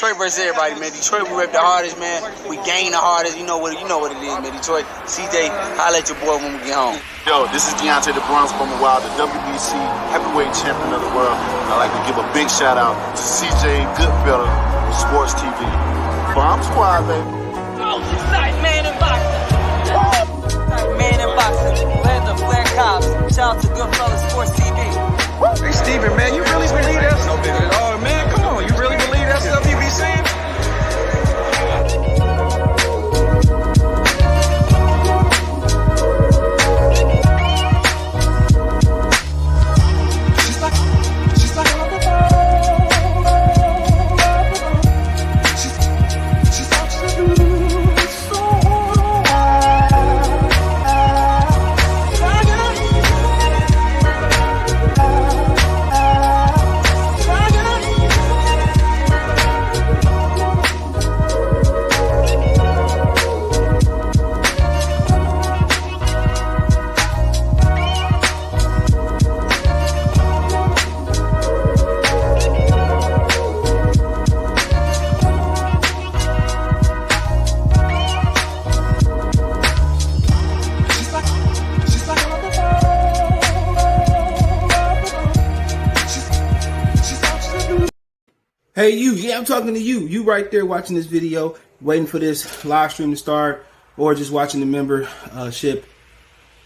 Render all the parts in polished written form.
Detroit versus everybody, man. Detroit, we rep the hardest, man. We gain the hardest. You know what it is, man. Detroit, CJ, holla at your boy when we get home. Yo, this is Deontay the Bronx from the Wild, the WBC heavyweight champion of the world. I'd like to give a big shout out to CJ Goodfellow from Sports TV. Bomb Squad, baby. Most exciting man in boxing. Man in boxing. Led the Flair Cops. Shout out to Goodfellow Sports TV. Hey, Steven, man, you really believe that stuff? Oh, man, come on. You really believe that stuff you be saying? Hey, yeah, I'm talking to you. You right there watching this video, waiting for this live stream to start, or just watching the membership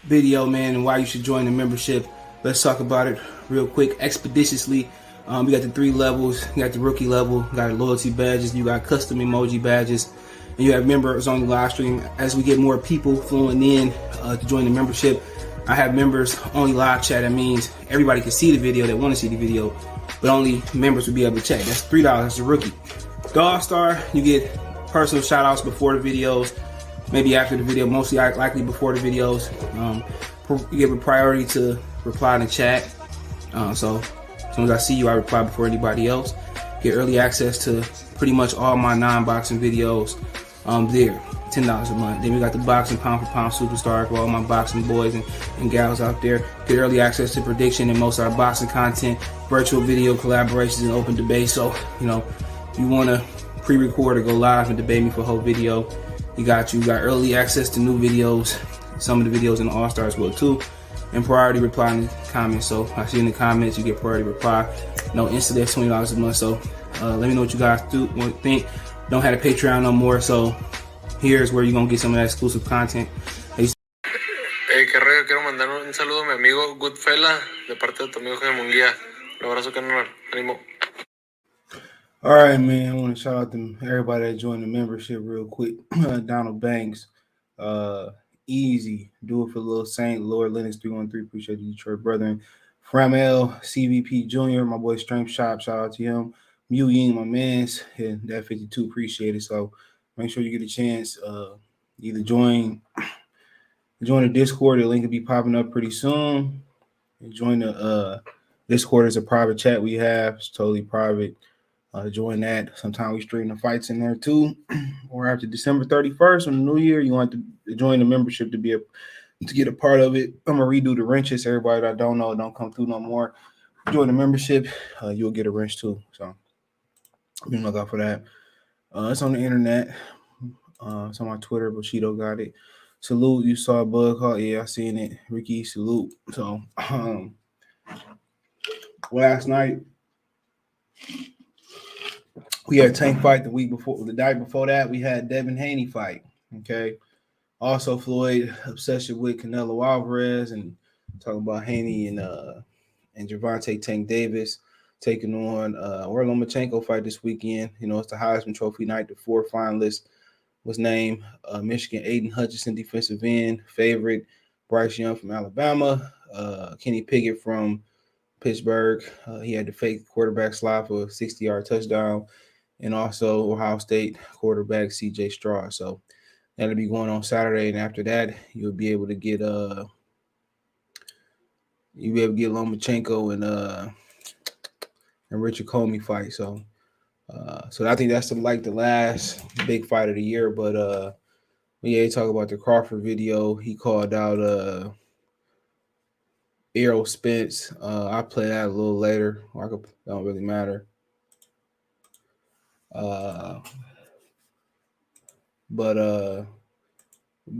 video, man, and why you should join the membership. Let's talk about it real quick, expeditiously. We got the 3 levels. You got the rookie level, got loyalty badges, you got custom emoji badges, and you have members on the live stream. As we get more people flowing in to join the membership, I have members only live chat. That means everybody can see the video that want to see the video, but only members will be able to check. That's $3. That's the rookie. The All-Star, you get personal shout-outs before the videos, maybe after the video, mostly likely before the videos. You give a priority to reply in the chat. So as soon as I see you, I reply before anybody else. Get early access to pretty much all my non-boxing videos there. $10 a month. Then we got the boxing pound for pound superstar for all my boxing boys and gals out there. Get early access to prediction and most of our boxing content, virtual video collaborations, and open debate. So, you know, you want to pre-record or go live and debate me for a whole video, you got early access to new videos, some of the videos in the All-Star as well too, and priority reply in the comments. So I see in the comments, you get priority reply. No, instantly that's $20 a month. So let me know what you guys think. Don't have a Patreon no more, so here's where you're going to get some of that exclusive content. Hey, qué rollo, quiero mandar un saludo a mi amigo Goodfella de parte de tu amigo Jaime Munguía. Un abrazo, carnal. Ánimo. All right, man. I want to shout out to everybody that joined the membership real quick. Donald Banks, Easy, Do It for Little Saint, Lord Lennox 313, appreciate you, Detroit brethren. Framel, CVP Jr., my boy Strength Shop, shout out to him. Mew Ying, my mans, and that 52, appreciate it. So make sure you get a chance. Either join the Discord. The link will be popping up pretty soon. And join the Discord is a private chat we have. It's totally private. Join that. Sometimes we stream the fights in there too. Or after December 31st on the New Year, you want to join the membership to get a part of it. I'm gonna redo the wrenches. Everybody that I don't know, don't come through no more. Join the membership, you'll get a wrench too. So be on the lookout for that. It's on the internet. It's on my Twitter. Bushido got it. Salute. You saw a bug call. Yeah, I seen it. Ricky, salute. So last night we had Tank fight. The night before that, we had Devin Haney fight. Okay. Also, Floyd obsession with Canelo Alvarez, and talking about Haney and Gervonta Tank Davis taking on Orlon Lomachenko fight this weekend. You know, it's the Heisman Trophy night. The 4 finalists was named Michigan Aiden Hutchinson, defensive end, favorite. Bryce Young from Alabama, Kenny Pickett from Pittsburgh. He had the fake quarterback slide for a 60-yard touchdown, and also Ohio State quarterback C.J. Stroud. So that'll be going on Saturday, and after that, you'll be able to get Lomachenko and Richard Comey fight. So I think that's the last big fight of the year. But yeah, talk about the Crawford video. He called out Errol Spence. I'll play that a little later. That don't really matter. Uh, but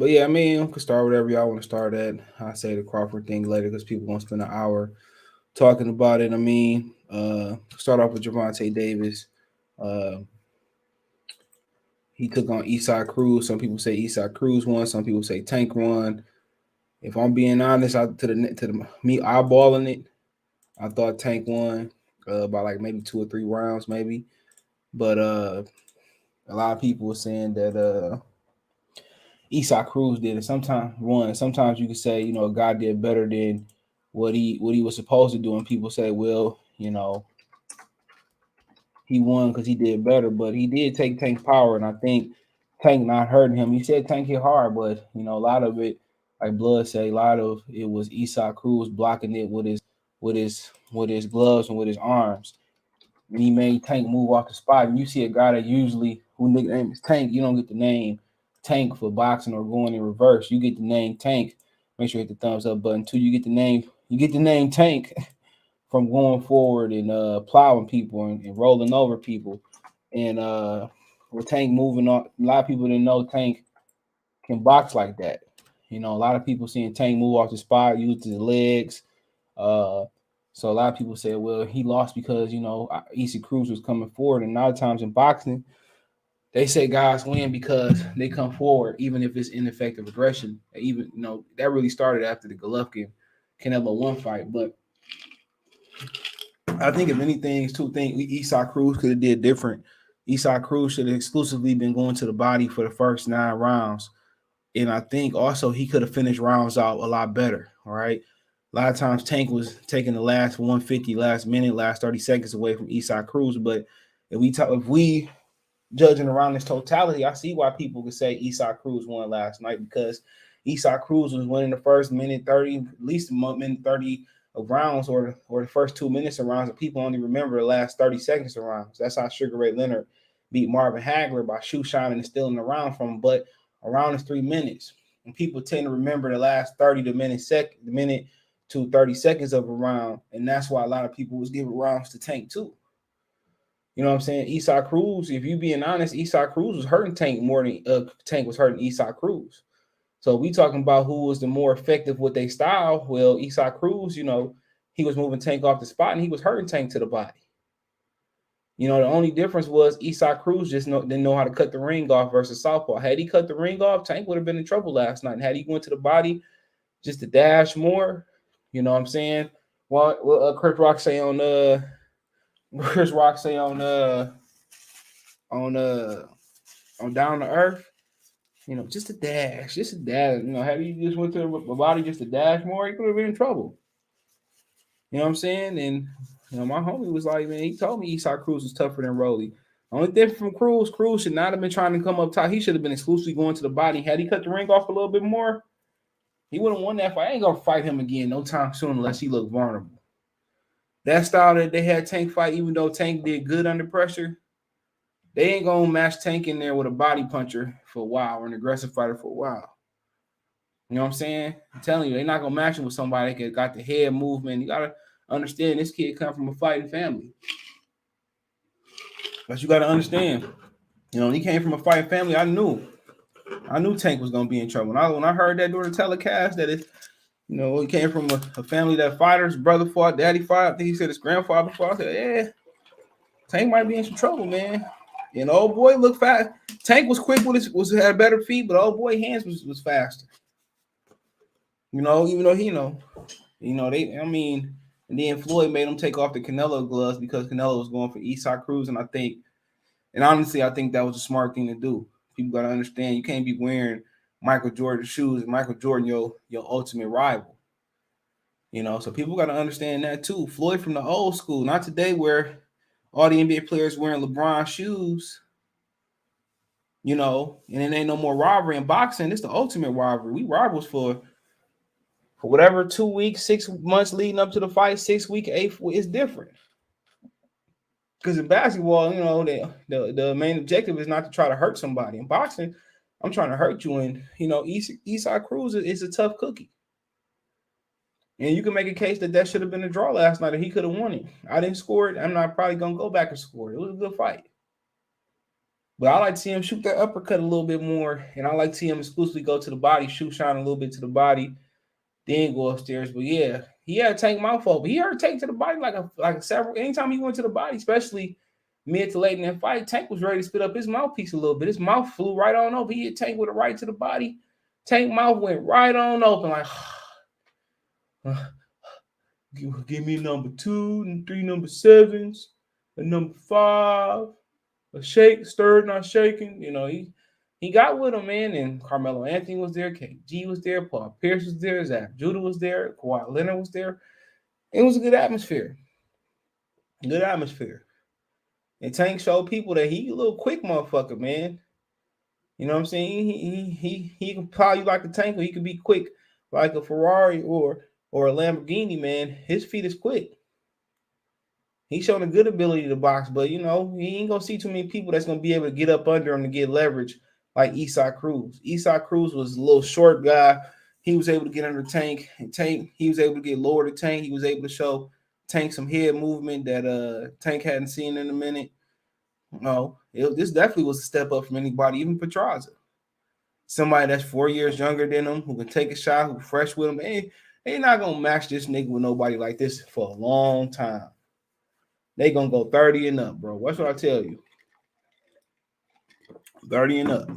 yeah, I mean, we can start whatever y'all want to start at. I say the Crawford thing later because people gonna spend an hour talking about it. I mean, start off with Gervonta Davis. Uh, he took on Eastside Cruz. Some people say Eastside Cruz won. Some people say Tank won. If I'm being honest, me eyeballing it, I thought Tank won by like maybe 2 or 3 rounds, maybe. But a lot of people were saying that Eastside Cruz did it. Sometimes you could say, a guy did better than what he was supposed to do, and people say, well, he won because he did better, but he did take Tank's power, and I think Tank not hurting him. He said Tank hit hard, but a lot of it, like Blood said, a lot of it was Eastside Cruz blocking it with his gloves and with his arms. And he made Tank move off the spot. And you see a guy that usually who nickname is Tank, you don't get the name Tank for boxing or going in reverse. You get the name Tank. Make sure you hit the thumbs up button too. You get the name Tank from going forward and plowing people and rolling over people. And with Tank moving on, a lot of people didn't know Tank can box like that. A lot of people seeing Tank move off the spot, use his legs. So a lot of people say, well, he lost because, Easy Cruz was coming forward. And a lot of times in boxing, they say guys win because they come forward, even if it's ineffective aggression. Even, that really started after the Golovkin Canelo 1 fight. But I think if anything, it's two things Eastside Cruz could have did different. Eastside Cruz should have exclusively been going to the body for the first 9 rounds. And I think also he could have finished rounds out a lot better. All right. A lot of times Tank was taking the last 150, last minute, last 30 seconds away from Eastside Cruz. But if we judging around this totality, I see why people could say Eastside Cruz won last night, because Eastside Cruz was winning the first minute 30, at least minute 30 of rounds, or the first 2 minutes of rounds, and people only remember the last 30 seconds of rounds. That's how Sugar Ray Leonard beat Marvin Hagler, by shoe shining and stealing the round from him. But a round is 3 minutes, and people tend to remember the last 30 to minute to 30 seconds of a round, and that's why a lot of people was giving rounds to Tank too. You know what I'm saying? Eastside Cruz, if you being honest, Eastside Cruz was hurting Tank more than Tank was hurting Eastside Cruz. So we talking about who was the more effective with their style. Well, Eastside Cruz, he was moving Tank off the spot and he was hurting Tank to the body. The only difference was Eastside Cruz just didn't know how to cut the ring off versus Southpaw. Had he cut the ring off, Tank would have been in trouble last night. And had he went to the body just to dash more, you know what I'm saying? Well, Chris Rock say on Down to Earth, just a dash. Had he just went to the body just to dash more, he could have been in trouble. You know what I'm saying? And my homie was like, man, he told me Eastside Cruz was tougher than Rolly. Only difference from Cruz should not have been trying to come up top. He should have been exclusively going to the body. Had he cut the ring off a little bit more, he would have won that fight. I ain't gonna fight him again no time soon unless he look vulnerable. That style that they had Tank fight, even though Tank did good under pressure, they ain't gonna match Tank in there with a body puncher for a while or an aggressive fighter for a while. You know what I'm saying? I'm telling you, they're not gonna match him with somebody that got the head movement. You gotta understand this kid come from a fighting family. But you gotta understand, he came from a fighting family. I knew Tank was gonna be in trouble. When I heard that during the telecast, that it, he came from a family that fighters, brother fought, daddy fought. I think he said his grandfather fought. I said, yeah, Tank might be in some trouble, man. And old boy looked fast. Tank was quick with had better feet, but old boy hands was faster. Even though and then Floyd made him take off the Canelo gloves because Canelo was going for Eastside Cruz, and honestly, I think that was a smart thing to do. People gotta understand you can't be wearing Michael Jordan shoes and Michael Jordan your ultimate rival. So people gotta understand that too. Floyd from the old school, not today where all the NBA players wearing LeBron shoes. And it ain't no more rivalry in boxing. It's the ultimate rivalry. We rivals for whatever 2 weeks, 6 months leading up to the fight, 6 week, 8 week, it's different. Because in basketball, the main objective is not to try to hurt somebody. In boxing, I'm trying to hurt you. And Eastside Cruz is a tough cookie. And you can make a case that should have been a draw last night and he could have won it. I didn't score it. I'm not probably gonna go back and score it. It was a good fight. But I like to see him shoot that uppercut a little bit more, and I like to see him exclusively go to the body, shoot shine a little bit to the body, then go upstairs. But yeah, he had Tank mouth open. He heard Tank to the body like several. Anytime he went to the body, especially mid to late in that fight, Tank was ready to spit up his mouthpiece a little bit. His mouth flew right on open. He hit Tank with a right to the body. Tank mouth went right on open, like give me number 2 and 3 number 7s, a number 5, a shake, stirred, not shaking. You know, he got with him, man. And Carmelo Anthony was there, KG was there, Paul Pierce was there, Zach Judah was there, Kawhi Leonard was there. It was a good atmosphere. Good atmosphere. And Tank showed people that he a little quick motherfucker, man. You know what I'm saying? He can plow you like a tank, or he can be quick like a Ferrari or a Lamborghini, man. His feet is quick. He's showing a good ability to box, but he ain't gonna see too many people that's gonna be able to get up under him to get leverage like Isaac Cruz. Isaac Cruz was a little short guy. He was able to get under Tank, and Tank, he was able to get lower to Tank. He was able to show Tank some head movement that Tank hadn't seen in a minute. No, this definitely was a step up from anybody, even Petraza. Somebody that's 4 years younger than him, who can take a shot, who's fresh with him. They not gonna match this nigga with nobody like this for a long time. They gonna go 30 and up, bro. What's what I tell you? 30 and up.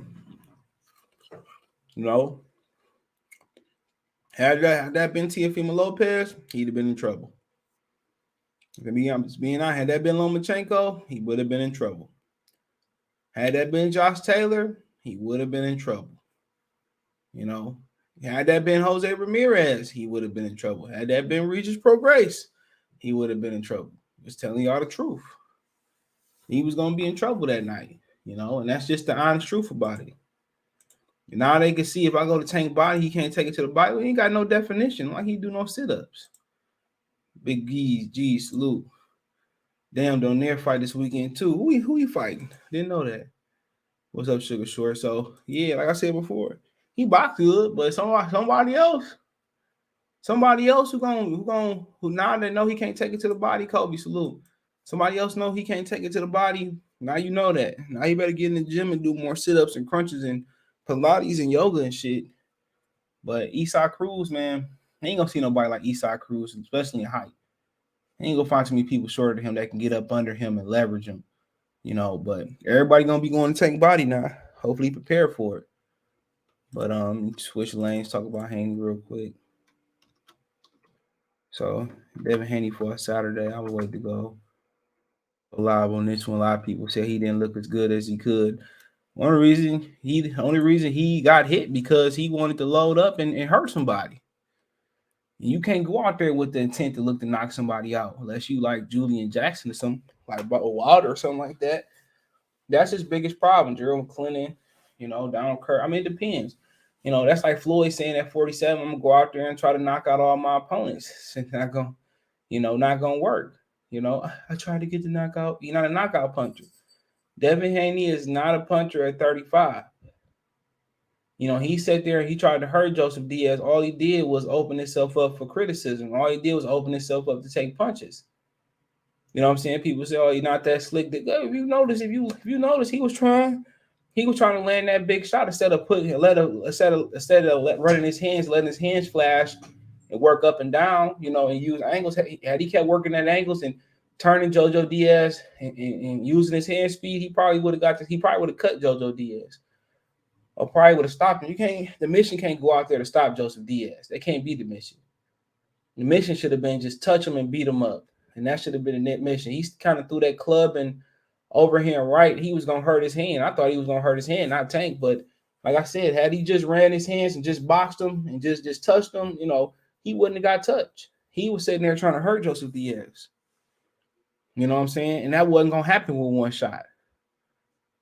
Had that been Teofimo Lopez, he'd have been in trouble. To be honest, had that been Lomachenko, he would have been in trouble. Had that been Josh Taylor, he would have been in trouble. Had that been Jose Ramirez, he would have been in trouble. Had that been Regis Prograis, he would have been in trouble. Just telling y'all the truth. He was going to be in trouble that night, and that's just the honest truth about it. And now they can see if I go to Tank body, he can't take it to the body. He ain't got no definition, like he do no sit-ups. Big G, salute. Damn, Donaire fight this weekend too. Who he fighting? Didn't know that. What's up, Sugar Short? So yeah, like I said before, he boxed good, but somebody else who now they know he can't take it to the body. Kobe, salute. Somebody else know he can't take it to the body. Now you know that. Now you better get in the gym and do more sit-ups and crunches and Pilates and yoga and shit. But Isaac Cruz, man, ain't gonna see nobody like Isaac Cruz, especially in height. Ain't gonna find too many people shorter than him that can get up under him and leverage him, But everybody gonna be going to Tank body now. Hopefully prepare for it. But switch lanes, talk about Haney real quick. So Devin Haney for a Saturday. I would wait to go live on this one. A lot of people say he didn't look as good as he could. Only reason he got hit because he wanted to load up and hurt somebody. You can't go out there with the intent to look to knock somebody out unless you like Julian Jackson or something like Wilder or something like that. That's his biggest problem. Gerald McClellan, Donald Kerr. I mean, it depends. That's like Floyd saying at 47, I'm gonna go out there and try to knock out all my opponents. It's not gonna work. I tried to get the knockout. You're not a knockout puncher. Devin Haney is not a puncher at 35. He sat there and he tried to hurt Joseph Diaz. All he did was open himself up for criticism. All he did was open himself up to take punches. You know what I'm saying? People say, "Oh, you're not that slick." If you notice, he was trying to land that big shot instead of running his hands, letting his hands flash and work up and down. And use angles. Had he kept working at angles and turning JoJo Diaz and using his hand speed, he probably would have He probably would have cut JoJo Diaz. Or probably would have stopped him. The mission can't go out there to stop Joseph Diaz. That can't be the mission. The mission should have been just touch him and beat him up. And that should have been the net mission. He kind of threw that club and overhand right. He was going to hurt his hand. I thought he was going to hurt his hand, not Tank. But like I said, had he just ran his hands and just boxed him and just touched him, he wouldn't have got touched. He was sitting there trying to hurt Joseph Diaz. You know what I'm saying? And that wasn't going to happen with one shot.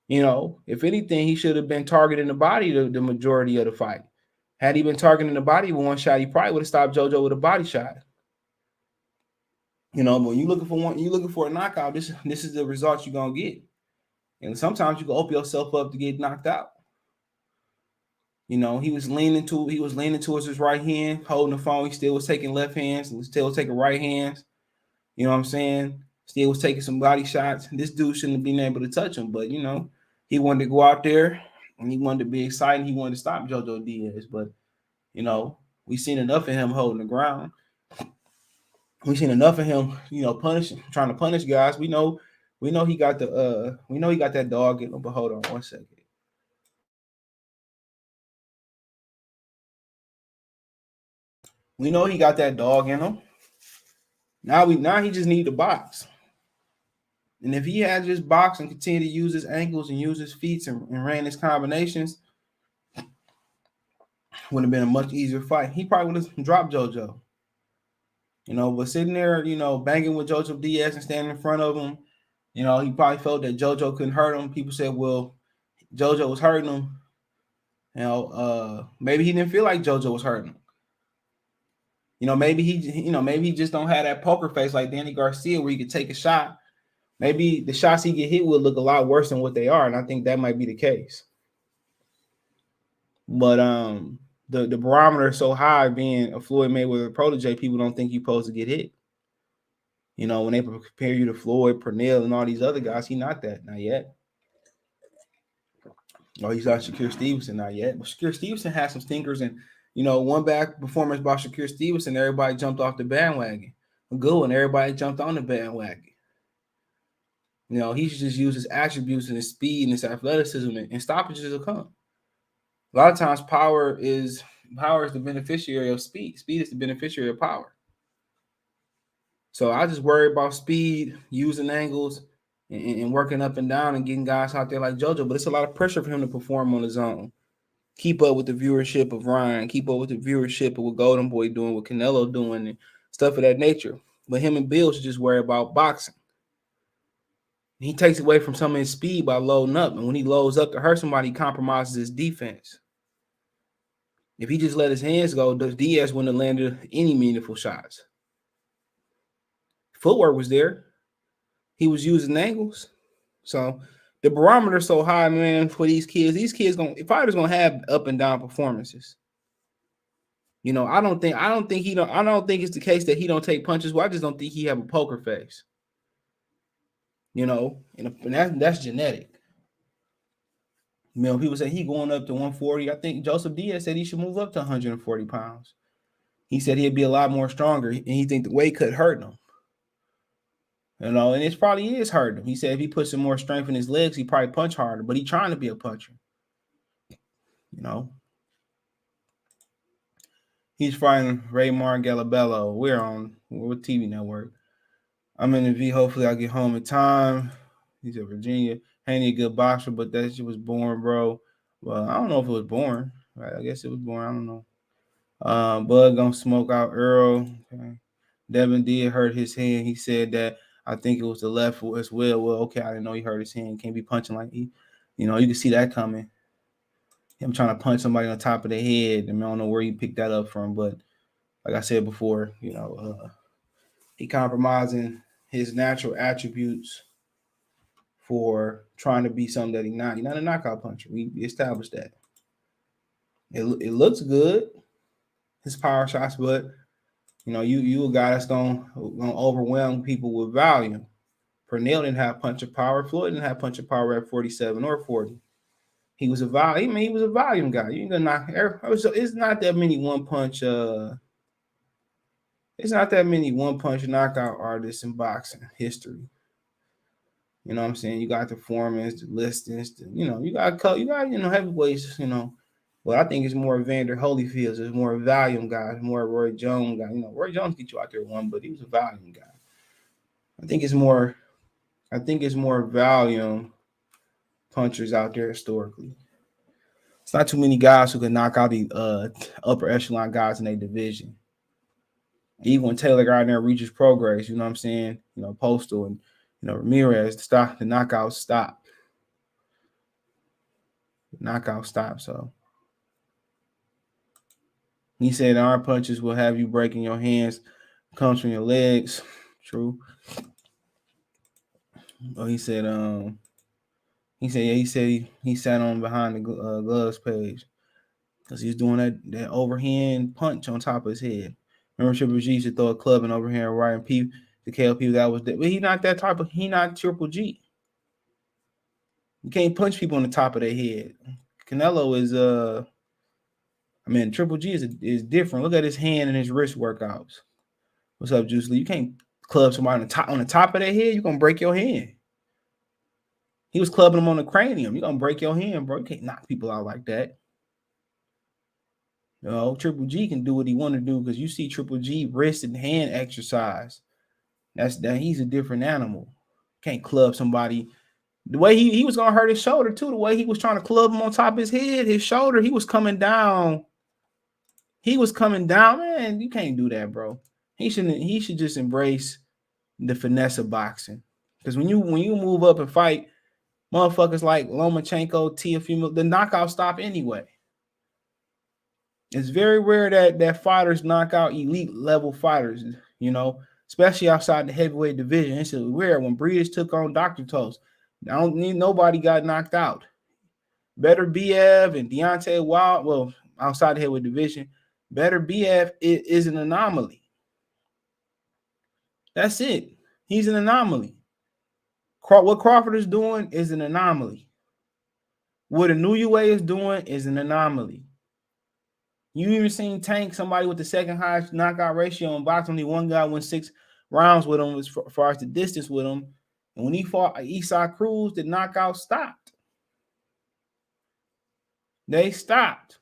If anything, he should have been targeting the body the majority of the fight. Had he been targeting the body with one shot, he probably would have stopped JoJo with a body shot. But when you're looking for a knockout, this is the result you're gonna get. And sometimes you can open yourself up to get knocked out. He was leaning towards his right hand, holding the phone. He still was taking left hands, and still was taking right hands. You know what I'm saying? Still was taking some body shots. This dude shouldn't have been able to touch him, but he wanted to go out there and he wanted to be exciting. He wanted to stop JoJo Diaz, but you know, we've seen enough of him holding the ground. We've seen enough of him, you know, trying to punish guys. We know he got that dog in him. But hold on one second. We know he got that dog in him. Now he just need to box. And if he had just boxed and continued to use his ankles and use his feet and ran his combinations, would have been a much easier fight. He probably would have dropped JoJo. You know, but sitting there, you know, banging with JoJo Diaz and standing in front of him, you know, he probably felt that JoJo couldn't hurt him. People said, well, JoJo was hurting him. You know, maybe he didn't feel like JoJo was hurting him. You know, maybe he just don't have that poker face like Danny Garcia where he could take a shot. Maybe the shots he get hit with look a lot worse than what they are, and I think that might be the case. But the barometer is so high, being a Floyd Mayweather protege, people don't think you're supposed to get hit. You know, when they compare you to Floyd, Pernell, and all these other guys, he's not that, not yet. Oh, he's not Shakur Stevenson, not yet. But Shakur Stevenson has some stinkers, and you know, one bad performance by Shakur Stevenson, everybody jumped off the bandwagon. A good one, everybody jumped on the bandwagon. You know, he should just use his attributes and his speed and his athleticism, and stoppages will come. A lot of times, power is the beneficiary of speed. Speed is the beneficiary of power. So I just worry about speed, using angles, and working up and down and getting guys out there like JoJo. But it's a lot of pressure for him to perform on his own. Keep up with the viewership of Ryan. Keep up with the viewership of what Golden Boy doing, what Canelo doing, and stuff of that nature. But him and Bill should just worry about boxing. He takes away from some of his speed by loading up. And when he loads up to hurt somebody, he compromises his defense. If he just let his hands go, Diaz wouldn't have landed any meaningful shots. Footwork was there. He was using angles. So the barometer is so high, man, for these kids. These kids fighters gonna have up and down performances. You know, I don't think it's the case that he don't take punches. Well, I just don't think he have a poker face. You know, and that's genetic. You know, people say he going up to 140. I think Joseph Diaz said he should move up to 140 pounds. He said he'd be a lot more stronger, and he think the weight cut hurt him. You know, and it probably is hurting him. He said if he put some more strength in his legs, he probably punch harder, but he's trying to be a puncher. You know. He's fighting Raymar Galabello. We're on what TV network? I'm in the V. Hopefully I get home in time. He's at Virginia. Haney a good boxer, but that shit was boring, bro. Well, I don't know if it was boring. Right? I guess it was boring. I don't know. Bud gonna smoke out Earl. Okay. Devin did hurt his hand. He said that I think it was the left as well. Well, okay, I didn't know he hurt his hand. Can't be punching like he, you know, you can see that coming. Him trying to punch somebody on top of the head. I mean, I don't know where he picked that up from, but like I said before, you know, he compromising his natural attributes for trying to be something that he's not. He's not a knockout puncher. We established that. It looks good, his power shots, but you know, you a guy that's gonna overwhelm people with volume. Pernell didn't have puncher power. Floyd didn't have puncher power at 47 or 40. He was a volume. I mean, he was a volume guy. You ain't gonna knock. It's not that many one punch. It's not that many one punch knockout artists in boxing history. You know what I'm saying? You got the Foremans, the Listons, you got heavyweights, you know. But I think it's more Vander Holyfield. It's more volume guys, more Roy Jones guy. You know, Roy Jones get you out there one, but he was a volume guy. I think it's more volume punchers out there historically. It's not too many guys who can knock out the upper echelon guys in their division. Even when Taylor got in there reaches progress, you know what I'm saying? You know, Postal and Ramirez, the knockout stop. So he said our punches will have you breaking your hands, comes from your legs. True. Oh, he said he sat on behind the gloves page because he's doing that overhand punch on top of his head. Remember, Triple G used to throw a club and overhand right and to KLP. That was that, but he not that type of. He not Triple G. You can't punch people on the top of their head. Canelo is Triple G is different. Look at his hand and his wrist workouts. What's up, Juice Lee? You can't club somebody on the top of their head. You're gonna break your hand. He was clubbing them on the cranium. You're gonna break your hand, bro. You can't knock people out like that. You know, Triple G can do what he want to do because you see Triple G wrist and hand exercise. That he's a different animal. Can't club somebody. The way he was gonna hurt his shoulder too. The way he was trying to club him on top of his head, his shoulder, he was coming down. He was coming down, man. You can't do that, bro. He should just embrace the finesse of boxing. Because when you move up and fight motherfuckers like Lomachenko, Teofimo, the knockout stop anyway. It's very rare that fighters knock out elite level fighters, you know, especially outside the heavyweight division. It's rare. When Breeders took on Dr. Toast, nobody got knocked out. Better BF and Deontay Wilder, well, outside the heavyweight division, Better BF is an anomaly. That's it. He's an anomaly. What Crawford is doing is an anomaly. What Inoue is doing is an anomaly. You even seen Tank, somebody with the second highest knockout ratio in boxing. Only one guy went 6 rounds with him as far as the distance with him. And when he fought Cruz, the knockout stopped. They stopped.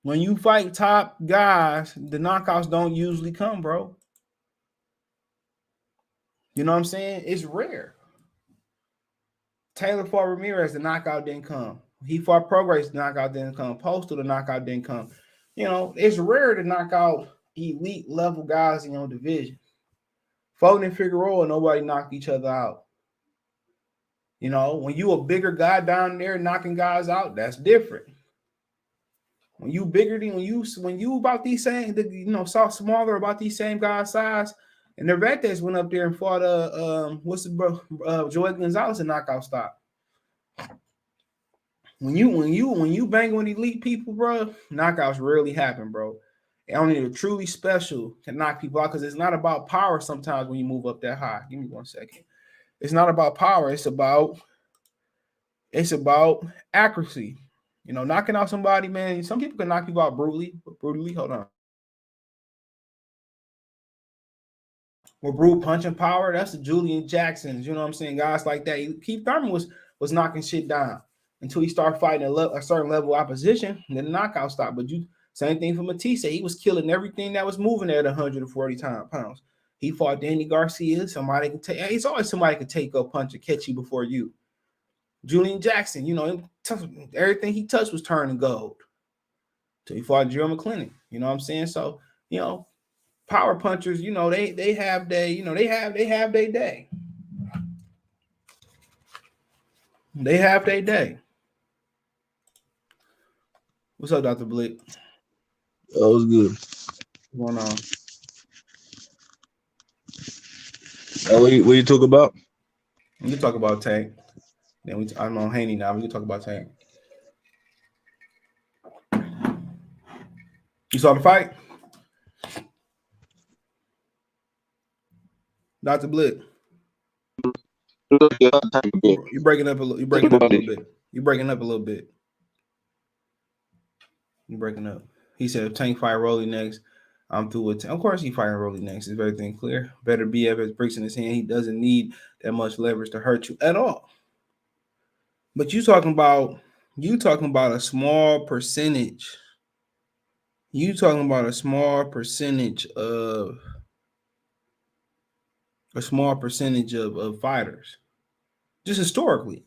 When you fight top guys, the knockouts don't usually come, bro. You know what I'm saying? It's rare. Taylor fought Ramirez, the knockout didn't come. He fought Prograis, the knockout didn't come. Postal, the knockout didn't come. You know, it's rare to knock out elite level guys in your division. Foden and Figueroa, nobody knocked each other out. You know, when you a bigger guy down there knocking guys out, that's different. When you bigger than when you about these same, smaller about these same guys' size. And Nervantes went up there and fought Joey Gonzalez a knockout stop. When you bang with elite people, bro, knockouts rarely happen, bro. And only the truly special can knock people out because it's not about power sometimes when you move up that high. Give me 1 second. It's not about power, it's about accuracy. You know, knocking out somebody, man. Some people can knock people out brutally. Hold on. With brute punching power, that's the Julian Jacksons. You know what I'm saying? Guys like that. Keith Thurman was knocking shit down until he started fighting a certain level of opposition, and then the knockout stopped. But same thing for Matisse. He was killing everything that was moving at 140 pounds. He fought Danny Garcia. Somebody can take. It's always somebody can take a punch and catch you before you. Julian Jackson, you know, everything he touched was turning gold. So he fought Gerald McClellan. You know what I'm saying? So, you know, power punchers, you know, they have their day. They have their day. What's up, Dr. Blick? That was good. What's going on? What you talk about? We can talk about Tank. Then I'm on Haney now. We can talk about Tank. You saw the fight? Dr. Blick. You're breaking up a little. You're breaking up a little bit. You're breaking up a little bit. You're breaking up. He said, if Tank fight Rolly next, I'm through with Tank. Of course, he fighting Rolly next. Is everything clear? Better BF has bricks in his hand. He doesn't need that much leverage to hurt you at all. But you talking about a small percentage. You talking about a small percentage of fighters, just historically.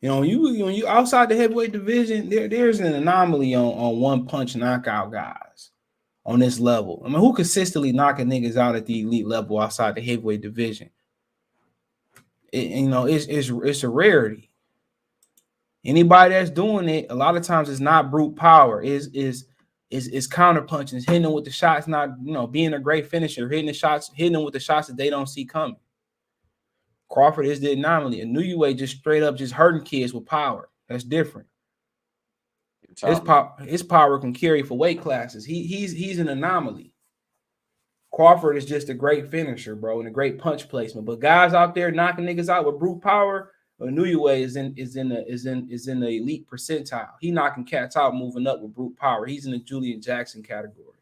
You know, when you outside the heavyweight division, there's an anomaly on one punch knockout guys on this level. I mean, who consistently knocking niggas out at the elite level outside the heavyweight division? It's a rarity. Anybody that's doing it, a lot of times it's not brute power. Is counter punching, hitting them with the shots, not being a great finisher, hitting them with the shots that they don't see coming. Crawford is the anomaly. Inoue just straight up just hurting kids with power. That's different. His power can carry for weight classes. He's an anomaly. Crawford is just a great finisher, bro, and a great punch placement. But guys out there knocking niggas out with brute power, Inoue is in the elite percentile. He knocking cats out, moving up with brute power. He's in the Julian Jackson category.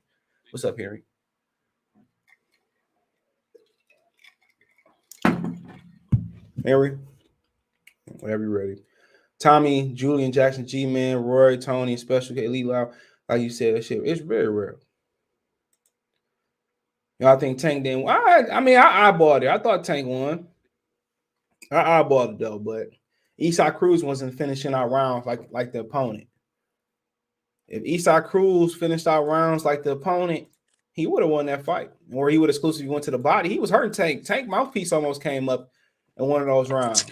What's up, Harry? Harry, whenever you're ready. Tommy, Julian Jackson, G-Man, Roy, Tony, Special K, Elite Loud. Like you said, that shit, it's very rare. Y'all think Tank didn't? I eyeballed it. I thought Tank won. I eyeballed it though, but Eastside Cruz wasn't finishing out rounds like the opponent. If Eastside Cruz finished out rounds like the opponent, he would have won that fight, or he would exclusively went to the body. He was hurting Tank. Tank mouthpiece almost came up in one of those rounds.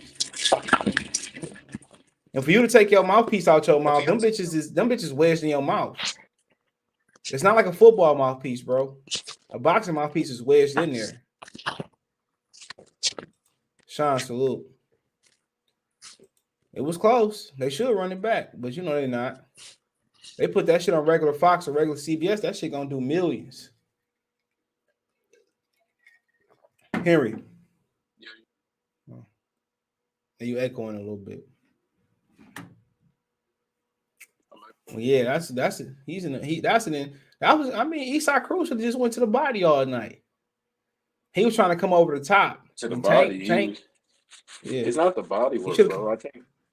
And for you to take your mouthpiece out your mouth, them bitches wedged in your mouth. It's not like a football mouthpiece, bro. A boxing mouthpiece is wedged in there. Sean, salute. It was close. They should run it back, but you know they're not. They put that shit on regular Fox or regular CBS. That shit gonna do millions. Henry. Oh. You echoing a little bit. Well, yeah, that's it. Eastside Cruz should have just went to the body all night. He was trying to come over the top. To the body. Tank. Yeah. It's not the body work, bro.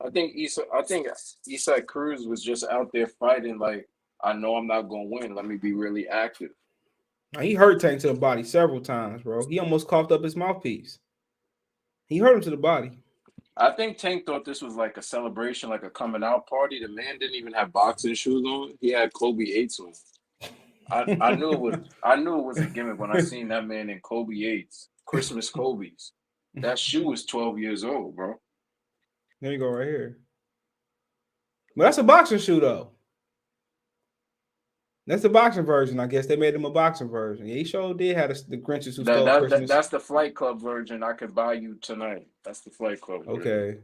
I think Eastside Cruz was just out there fighting like, I know I'm not gonna win. Let me be really active. He hurt Tank to the body several times, bro. He almost coughed up his mouthpiece. He hurt him to the body. I think Tank thought this was like a celebration, like a coming out party. The man didn't even have boxing shoes on. He had Kobe 8s on. I knew it was a gimmick when I seen that man in Kobe 8s, Christmas Kobe's. That shoe was 12 years old, bro. There you go, right here. But that's a boxing shoe, though. That's the boxing version. I guess they made him a boxing version. Yeah, he sure did have the Grinches who stole Christmas. That's the Flight Club version I could buy you tonight. That's the Flight Club version. Okay.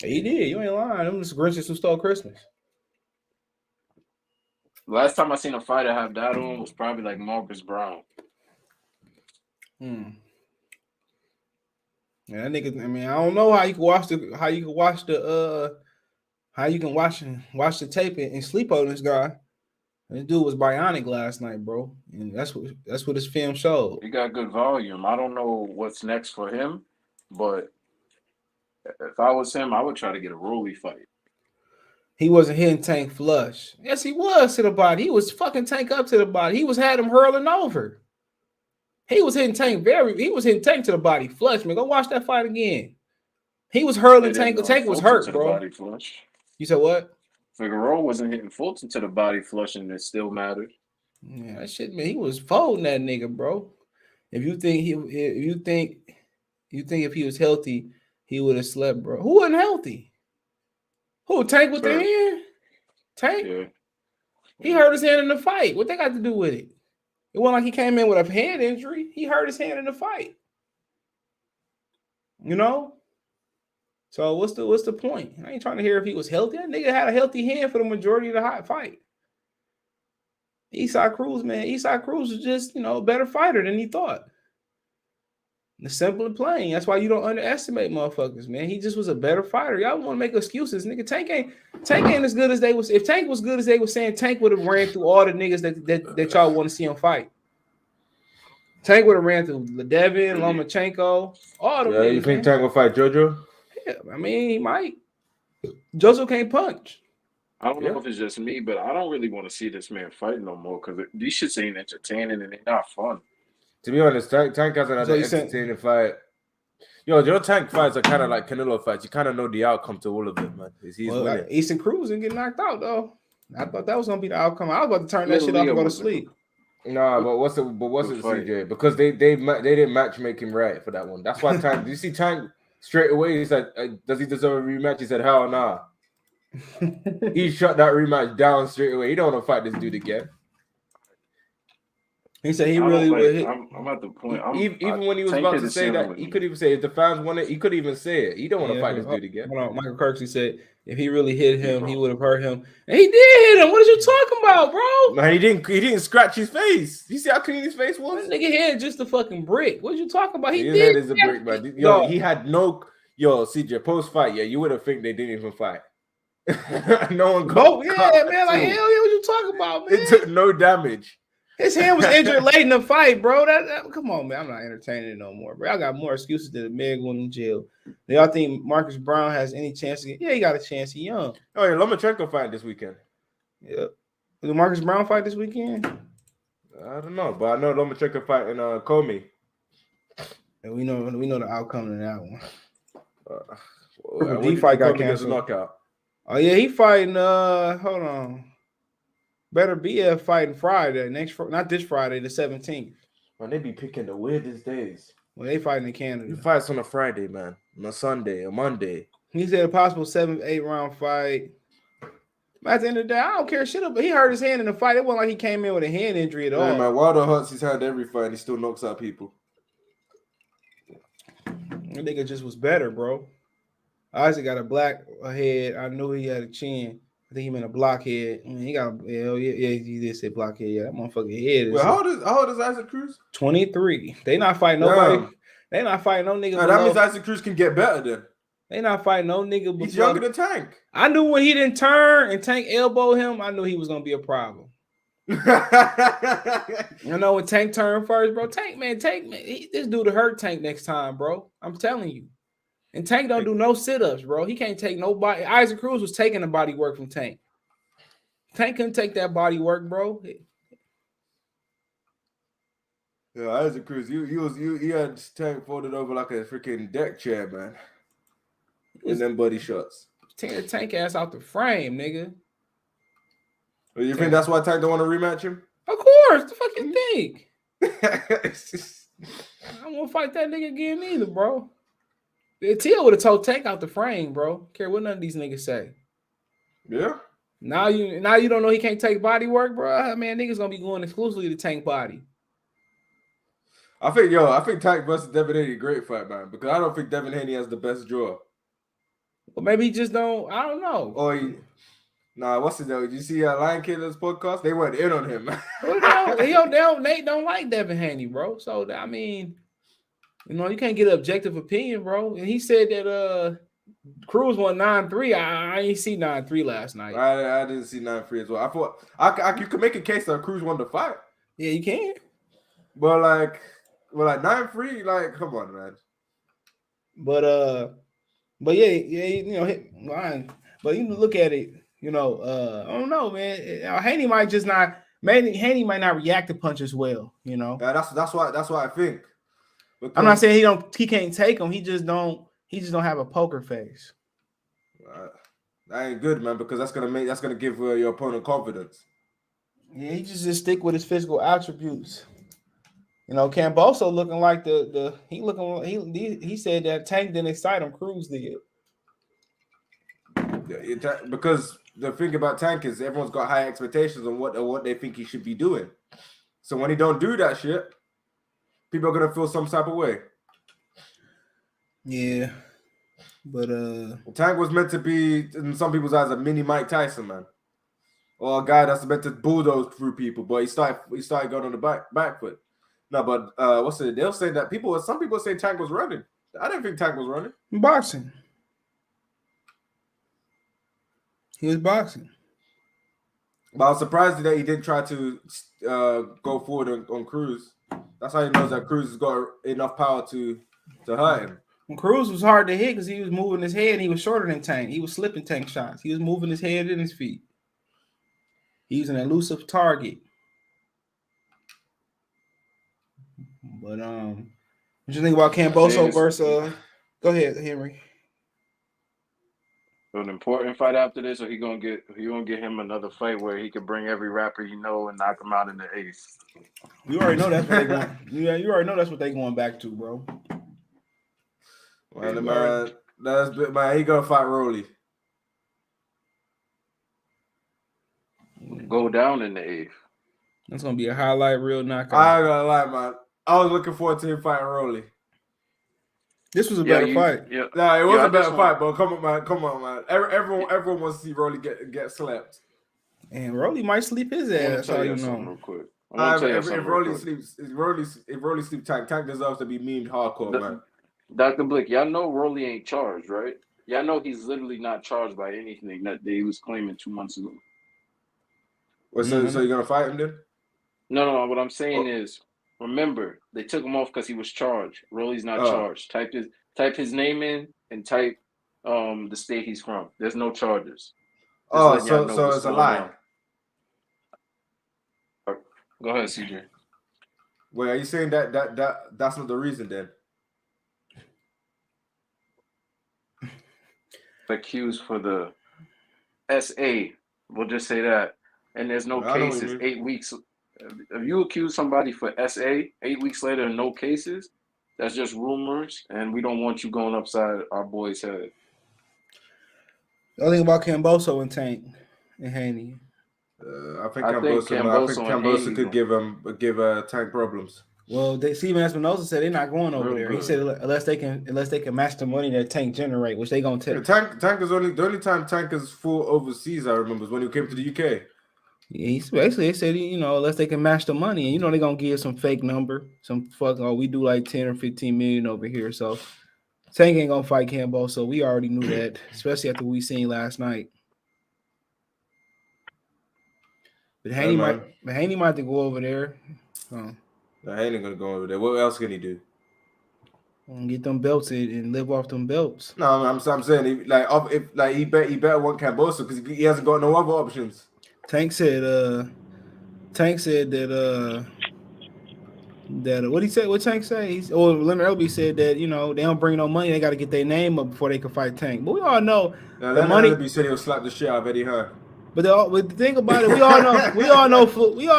He did. You ain't lying. Them was Grinches who stole Christmas. Last time I seen a fighter have that on was probably like Marcus Brown. Yeah, that nigga. I mean, I don't know how you can watch the tape and sleep on this guy. This dude was bionic last night, bro, and that's what his film showed. He got good volume. I don't know what's next for him, but if I was him, I would try to get a Rolly fight. He wasn't hitting Tank flush. Yes, he was to the body. He was fucking Tank up to the body. He had him hurling over. He was hitting Tank to the body flush, man. Go watch that fight again. He was hurling Tank. Tank was hurt, bro. Body flush. You said what? Figueroa wasn't hitting Fulton to the body flush, and it still mattered. Yeah, that shit, man. He was folding that nigga, bro. If you think if he was healthy, he would have slept, bro. Who wasn't healthy? Who? Tank with the hand? Tank? Yeah. He hurt his hand in the fight. What they got to do with it? It wasn't like he came in with a hand injury. He hurt his hand in the fight. You know? So what's the point? I ain't trying to hear if he was healthy. That nigga had a healthy hand for the majority of the fight. Eastside Cruz, man. Eastside Cruz was just, a better fighter than he thought. The simple and plain. That's why you don't underestimate motherfuckers, man. He just was a better fighter. Y'all want to make excuses, nigga. Tank ain't as good as they was. If Tank was good as they were saying, Tank would have ran through all the niggas that y'all want to see him fight. Tank would have ran through Devin, Lomachenko, all them. Yeah, you think Tank will fight JoJo? Yeah, I mean, he might. JoJo can't punch. I don't know if it's just me, but I don't really want to see this man fight no more because these shits ain't entertaining and they're not fun. To be honest, Tank hasn't had an entertaining fight. Your Tank fights are kind of like Canelo fights. You kind of know the outcome to all of them, man. He's winning. Easton Cruz didn't get knocked out, though. I thought that was going to be the outcome. I was about to turn that shit off and go to sleep. Nah, but what's it, CJ? Because they didn't matchmake him right for that one. That's why Tank. Do you see Tank straight away? He said, "Does he deserve a rematch?" He said, "Hell nah." He shut that rematch down straight away. He don't want to fight this dude again. He said he really would hit. I'm at the point. Even when he was about to say that, he could even say if the fans want it, he could even say it. He don't want to fight this dude again. Hold on. Michael Kirksey said if he really hit him, he would have hurt him. And he did hit him. What are you talking about, bro? Man, he didn't scratch his face. You see how clean his face was? That nigga head just a fucking brick. What are you talking about? His head is a brick, man. Yo, he had no. Yo, CJ, post fight, yeah, you would have think they didn't even fight. No one got. Yeah, man. Like hell, yeah, what you talking about, man? It took no damage. His hand was injured late in the fight, bro. Come on, man. I'm not entertaining it no more, bro. I got more excuses than the man going in jail. Do y'all think Marcus Brown has any chance to get? Yeah, he got a chance. He young. Oh, yeah, Lomachenko fight this weekend. Yeah. Will Marcus Brown fight this weekend? I don't know, but I know Lomachenko fighting Comey. And we know the outcome of that one. D fight got canceled. Knockout. Oh yeah, he fighting. Hold on. Better BF fighting Friday not this Friday, the 17th. Man, they be picking the weirdest days. Well, they fighting in Canada. He fights on a Friday, man. On a Sunday, a Monday. He said a possible 7-8 round fight. At the end of the day, I don't care shit up, but he hurt his hand in the fight. It wasn't like he came in with a hand injury at all. Man, Wilder hurts his hand every fight and he still knocks out people. That nigga just was better, bro. Isaac got a black head. I knew he had a chin. I think he meant a blockhead. He got he did say blockhead. Yeah, that motherfucking head is. Well, how old is Isaac Cruz? 23. They not fighting nobody. They not fighting no nigga. No, that means Isaac Cruz can get better then. They not fighting no nigga. He's younger than Tank. I knew when he didn't turn and Tank elbowed him, I knew he was gonna be a problem. You know when Tank turned first, bro. Tank, man, this dude to hurt Tank next time, bro. I'm telling you. And Tank don't do no sit-ups, bro. He can't take nobody. Isaac Cruz was taking the body work from Tank. Tank couldn't take that body work, bro. Yeah, Isaac Cruz, you had Tank folded over like a freaking deck chair, man. And then buddy shots. Take the Tank ass out the frame, nigga. Well, you think that's why Tank don't want to rematch him? Of course. The fuck you think? I don't want to fight that nigga again either, bro. Teal would have told Tank out the frame, bro. Care what none of these niggas say. Yeah. Now you don't know he can't take body work, bro. Man, niggas gonna be going exclusively to Tank body. I think Tank versus Devin Haney great fight, man. Because I don't think Devin Haney has the best draw. Well, maybe he just don't. I don't know. What's his name? Did you see Lion Killer's podcast? They went in on him. Nate don't like Devin Haney, bro. So I mean. You know, you can't get an objective opinion, bro. And he said that Cruz won 9-3. I ain't see 9-3 last night. I didn't see 9-3 as well. I thought you could make a case that Cruz won the fight. Yeah, you can. But like 9-3, like, come on, man. But yeah, you know, but you look at it, you know, I don't know, man. Haney might might not react to punches well, you know. Yeah, that's why I think. Because I'm not saying he can't take him. He just don't have a poker face. That ain't good, man, because that's gonna give your opponent confidence. Yeah, he just stick with his physical attributes. You know, Kambosos looking like he said that Tank didn't excite him, Cruz did. Yeah, because the thing about Tank is everyone's got high expectations on what they think he should be doing. So when he don't do that shit, people are gonna feel some type of way. Yeah, but Tank was meant to be, in some people's eyes, a mini Mike Tyson, man, or a guy that's meant to bulldoze through people. But he started going on the back foot. No, but they'll say that some people say Tank was running. I didn't think Tank was running. Boxing. He was boxing. But I was surprised that he didn't try to go forward on Cruz. That's how he knows that Cruz has got enough power to hurt him. When Cruz was hard to hit because he was moving his head and he was shorter than Tank. He was slipping Tank shots. He was moving his head and his feet. He's an elusive target. But what you think about Kambosos versus go ahead, Henry. So an important fight after this, or he gonna get him another fight where he can bring every rapper and knock him out in the eighth. You already know that's what they going. Yeah, you already know that's what they going back to, bro. Well, man, he gonna fight Rolly. Go down in the eighth. That's gonna be a highlight reel I knockout. ain't gonna lie, man. I was looking forward to him fighting Rolly. This was a better fight. Yeah. Nah, it was Yeah, a better fight, but come on, man. Everyone wants to see Rolly get slapped. And Rolly might sleep his I want ass. to tell All you you something know. real quick. I want to tell you If something real Rolly quick. sleeps, if Rolly sleeps, Tank deserves to be memed hardcore, man. Dr. Blick, y'all know Rolly ain't charged, right? Y'all know he's literally not charged by anything that he was claiming 2 months ago. Well, so you're gonna fight him then? No. What I'm saying is, remember, they took him off because he was charged. Rolly's not charged. Type his name in and type the state he's from. There's no charges. So it's a lie. Go ahead, CJ. Wait, are you saying that's not the reason then? Accused for the SA. We'll just say that. And there's no cases. 8 weeks. If you accuse somebody for SA, 8 weeks later, no cases, that's just rumors, and we don't want you going upside our boy's head. The only thing about Kamboso and Tank and Haney. I think Kamboso could give Tank problems. Well, Steven Espinosa said they're not going over there. He said unless they can match the money that Tank generate, which they gonna take. Tank is the only time Tank is full overseas. I remember is when he came to the UK. Yeah, they said unless they can match the money, and they're gonna give some fake number, we do like 10 or 15 million over here. So Tank ain't gonna fight Kamboso. We already knew that, especially after we seen last night. But Haney might have to go over there. Haney gonna go over there. What else can he do? Get them belts and live off them belts. No, I'm saying he better want Kamboso because he hasn't got no other options. Tank said that what he said. What Tank say? Leonard Elby said that they don't bring no money. They got to get their name up before they can fight Tank. But we all know the money. Elby said he'll slap the shit out of Eddie Hearn. But the thing about it, we all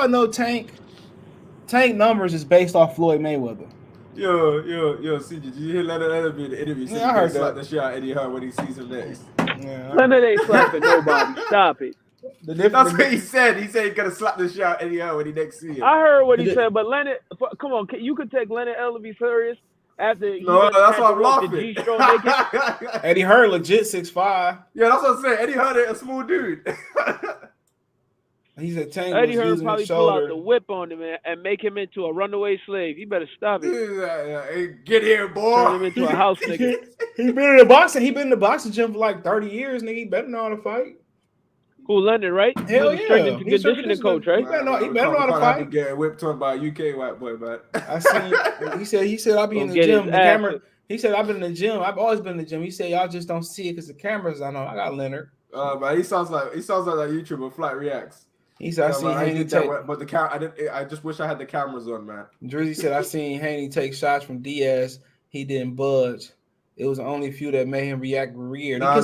know Tank numbers is based off Floyd Mayweather. Yo, CJ, did you hear Leonard Elby in the interview? Yeah, I heard that. Slap the shit out of Eddie Hearn when he sees him next. Yeah. Leonard ain't slapping nobody. Stop it. That's what he said. He said he's gonna slap the shit out of Eddie Hearn when he next see him. I heard what he said, but Leonard, come on, you could take Leonard Elby serious after. No, that's why I'm laughing. Eddie Hearn legit 6'5". Yeah, that's what I'm saying. Eddie Hearn a small dude. He's a Tank. Eddie Hearn probably pull out the whip on him and make him into a runaway slave. You better stop it. Hey, get here, boy. Turn him into a house nigga. He been in the boxing. He been in the boxing gym for like 30 years, nigga. He better know how to fight. Who, Leonard, right? Hell yeah. Strength and conditioning coach, right? He better know how to fight. Get whipped on by a UK white boy, man. I see. He said I'll be in the gym. The camera. He said I've been in the gym. I've always been in the gym. He said y'all just don't see it because the cameras. I know. I got Leonard. Man, he sounds like that YouTuber Flight Reacts. He said I seen Haney take. But I just wish I had the cameras on, man. Drizzy said I seen Haney take shots from Diaz. He didn't budge. It was only a few that made him react weird. I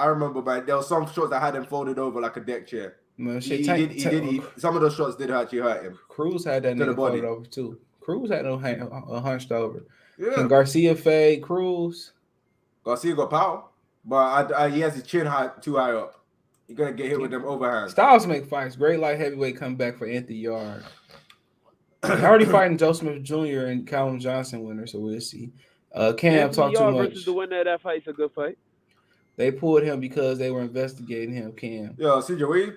remember, man. There was some shots that had him folded over like a deck chair. Man, some of those shots did actually hurt him. Cruz had that nigga folded over too. Cruz had no hunched over. Yeah. Can Garcia fade Cruz? Garcia got power, but he has his chin too high up. You're gonna get hit with them overhands. Styles make fights. Great light heavyweight comeback for Anthony Yard. Already fighting Joe Smith Jr. and Callum Johnson winner, so we'll see. Cam talked too much. Versus the winner of that fight is a good fight. They pulled him because they were investigating him. Cam. Yo, CJ, were you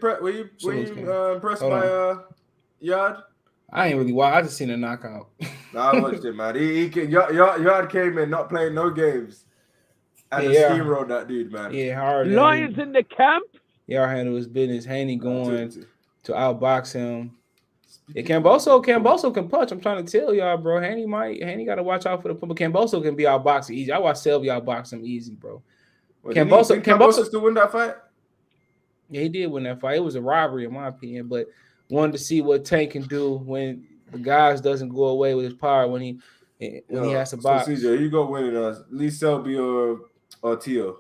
impressed by Yard? I ain't really watched. I just seen a knockout. Nah, I watched it, man. Yard came in not playing no games. And steamrolled that dude, man. Yeah, hard. Lions in the camp. Yeah, handle his business. Haney going to outbox him. Yeah, Kamboso can punch. I'm trying to tell y'all, bro. Haney got to watch out for the but Kamboso can be outboxing easy. I watch Selby outbox him easy, bro. Kamboso still win that fight? Yeah, he did win that fight. It was a robbery, in my opinion, but wanted to see what Tank can do when the guys doesn't go away with his power when he has to box. So CJ, you go winning Lee Selby or Tio?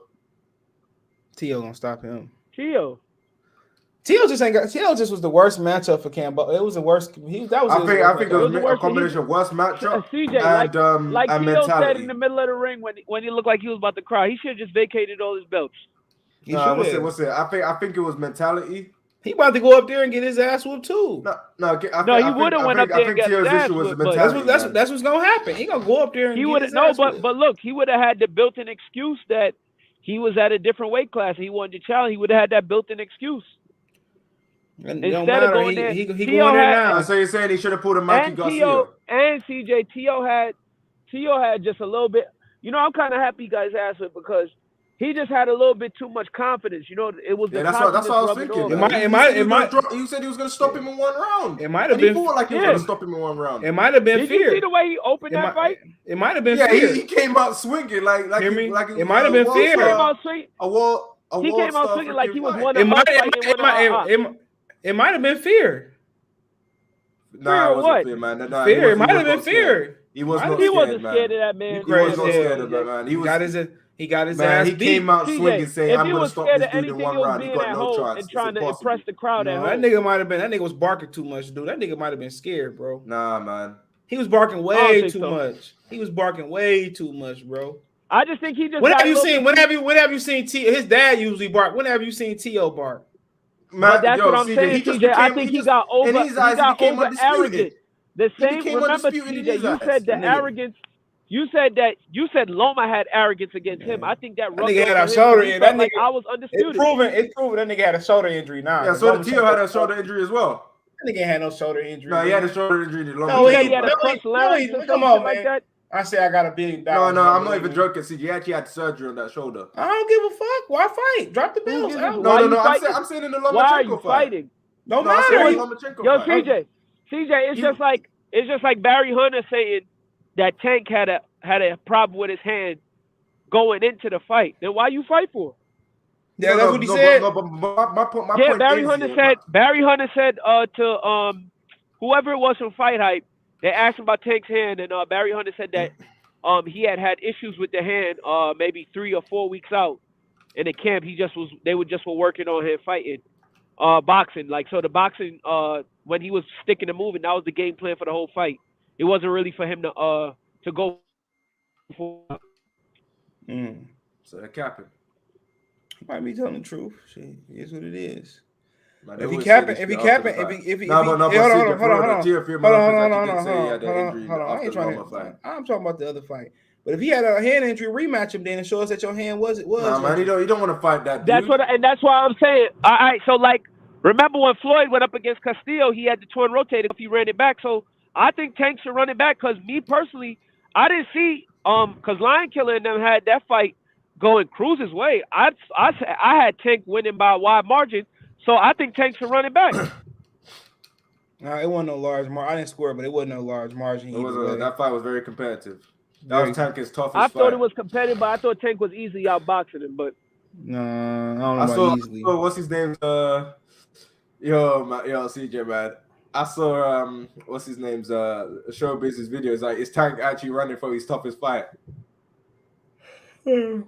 Tio gonna stop him. Tio just was the worst matchup for Kamboso. It was the worst. I think it was a combination of worst matchup. CJ, and Tio mentality. said in the middle of the ring when he looked like he was about to cry, he should have just vacated all his belts. What's it? I think it was mentality He about to go up there and get his ass whooped too. No, he would have went up there and got his ass whooped. That's what's gonna happen. He gonna go up there and he get his ass whooped. But look, he would have had the built-in excuse that he was at a different weight class. He wanted to challenge. He would have had that built-in excuse. Instead of going there, he going there now. So you're saying he should have pulled a Mikey Garcia? And CJ, T.O. had just a little bit. You know, I'm kind of happy you guys asked it because he just had a little bit too much confidence. You know, it was that's what I was thinking. You said he was going to stop him in one round. It might have been. He fought like he was going to stop him in one round. It might have been fear. Did you see the way he opened that fight? It might have been fear. He came out swinging like it might have been fear. He came out swinging like he was one of us. It might have been fear. Nah, it wasn't fear, man. Fear. It might have been fear. He wasn't scared of that man. He wasn't scared of that man. He got his ass beat. He came out swinging, saying, "I'm going to stop this dude in one round." He got no chance. And trying to impress the crowd at home. That nigga was barking too much, dude. That nigga might have been scared, bro. Nah, man. He was barking way too much. He was barking way too much, bro. I just think he just. When have you seen his dad usually bark? When have you seen T.O. bark? But that's what I'm saying, CJ. I think he got over arrogant. The same. Remember, CJ, you said the arrogance. You said Loma had arrogance against him. I think that nigga had a shoulder injury. That nigga, I was undisputed. It's proven that nigga had a shoulder injury now. Yeah, so T.O. had a shoulder injury as well. That nigga had no shoulder injury. No, he had a shoulder injury. No, he had a crushed larynx or something like that. I say I got a big. No, I'm not even joking. See, he actually had surgery on that shoulder. I don't give a fuck. Why fight? Drop the bells. No. I'm saying in the Lomachenko fight. Why are you fighting? No matter. Yo, CJ, it's just like Barry Hunter saying that Tank had a problem with his hand going into the fight. Then why you fight for? Yeah, that's what he said. But my point Barry Hunter said to whoever it was from Fight Hype, they asked him about Tank's hand, and Barry Hunter said that he had issues with the hand maybe 3 or 4 weeks out in the camp. They were working on him fighting boxing. Like, so the boxing when he was sticking and moving, that was the game plan for the whole fight. It wasn't really for him to go for. So that capping. He might be telling the truth. Shit, it is what it is. Like, if he capping, hold on. I'm talking about the other fight. But if he had a hand injury, rematch him then and show us that your hand was. Nah, man, you don't want to fight that. That's dude. That's why I'm saying. All right, so like, remember when Floyd went up against Castillo, he had the torn rotator if he ran it back. So I think Tank should run it back because me personally, I didn't see because Lion Killer and them had that fight going Cruz's way. I had Tank winning by a wide margin. So I think Tank should run it back. No, it wasn't no large margin. I didn't score, but it wasn't no large margin. That fight was very competitive. That was Tank's toughest fight. I thought it was competitive, but I thought Tank was easily outboxing him. But no, I don't know about easily. What's his name? CJ, man. I saw what's his name's Showbiz's videos. Like, is Tank actually running for his toughest fight? Right,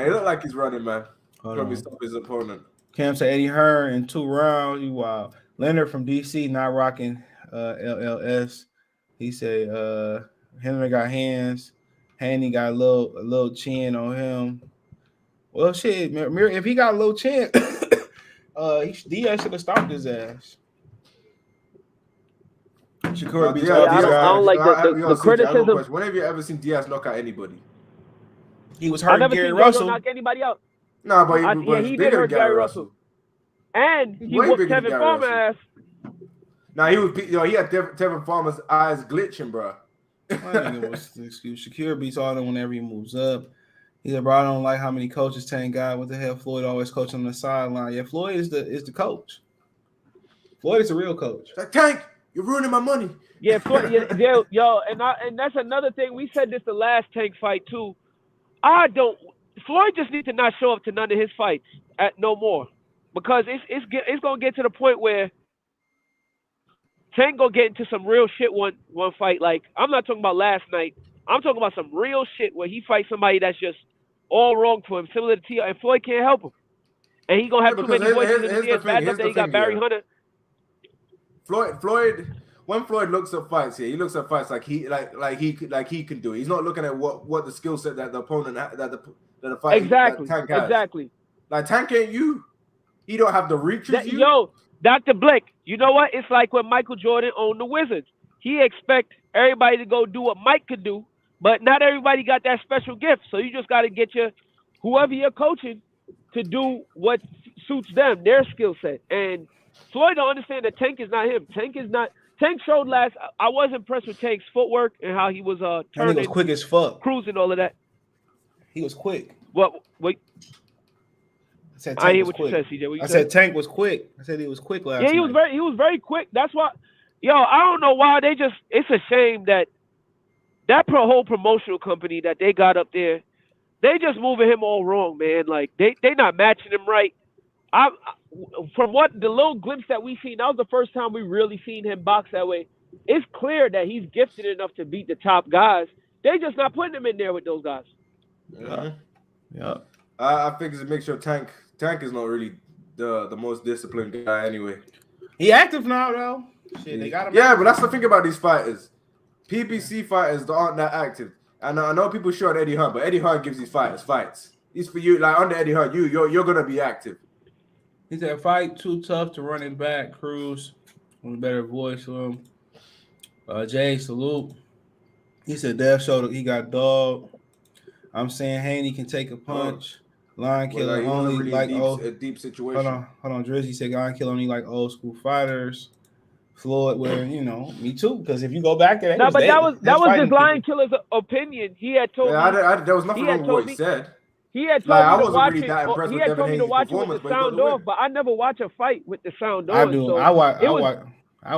it looked like he's running, man. Probably stop his opponent. Cam said Eddie Hearn in 2 rounds. You wild. Leonard from DC not rocking LLS. He said Henry got hands. Haney got a little chin on him. Well, shit, if he got a little chin, Diaz should have stopped his ass. Shakur beat I don't like the criticism. When have you ever seen Diaz knock out anybody? He was hurting Gary Russell. Knock anybody out. No, but he did hurt Gary Russell. And he whooped Kevin Farmer's ass. Nah, he had Tevin Farmer's eyes glitching, bro. I think it was the excuse. Shakur beats all them whenever he moves up. He said, bro, I don't like how many coaches Tank got. What the hell? Floyd always coaching on the sideline. Yeah, Floyd is the coach. Floyd is a real coach. Tank, you're ruining my money. Yeah, Floyd, and that's another thing. We said this the last Tank fight too. Floyd just needs to not show up to none of his fights no more, because it's gonna get to the point where Tank gonna get into some real shit one fight. Like, I'm not talking about last night. I'm talking about some real shit where he fights somebody that's just all wrong to him, similar to T.O., and Floyd can't help him. And he gonna have too many voices in his ears. Bad enough that he got Barry Hunter. Floyd. When Floyd looks at fights, he looks at fights like he can do it. He's not looking at what the skill set that the opponent that the fight exactly that Tank has. Exactly. Like, Tank ain't you. He don't have the reach as you. Yo, Dr. Blake, you know what? It's like when Michael Jordan owned the Wizards. He expect everybody to go do what Mike could do, but not everybody got that special gift. So you just got to get whoever you're coaching to do what suits them, their skill set. And Floyd don't understand that Tank is not him. Tank showed last. I was impressed with Tank's footwork and how he was turning. He was quick as fuck. Cruz and all of that. He was quick. What? I hear what quick. you said, CJ. I said Tank was quick. I said he was quick last night. He was very quick. That's why, I don't know why it's a shame that whole promotional company that they got up there, they just moving him all wrong, man. Like they not matching him right. From what the little glimpse that we seen, that was the first time we really seen him box that way. It's clear that he's gifted enough to beat the top guys. They just not putting him in there with those guys. Yeah. I think it's a mixture of Tank. Tank is not really the most disciplined guy anyway. He active now though. Shit, they got him. Yeah, but that's the thing about these fighters. PBC fighters aren't that active. And I know people short Eddie Hearn, but Eddie Hearn gives these fighters fights. He's for you, like under Eddie Hearn, you're gonna be active. He said fight too tough to run it back. Cruz, with a better voice for him. Jay, salute. He said Dev showed he got dog. I'm saying Haney can take a punch. Lion Killer only really like a deep situation. Hold on. Drizzy said Lion Killer only like old school fighters. Floyd, where me too. Because if you go back there, that was just Lion Killer's opinion. He had told me. There was nothing wrong with what he said. He had told me to watch it. He had told me to watch it with the sound off, but I never watch a fight with the sound on. I do. So I watched that. I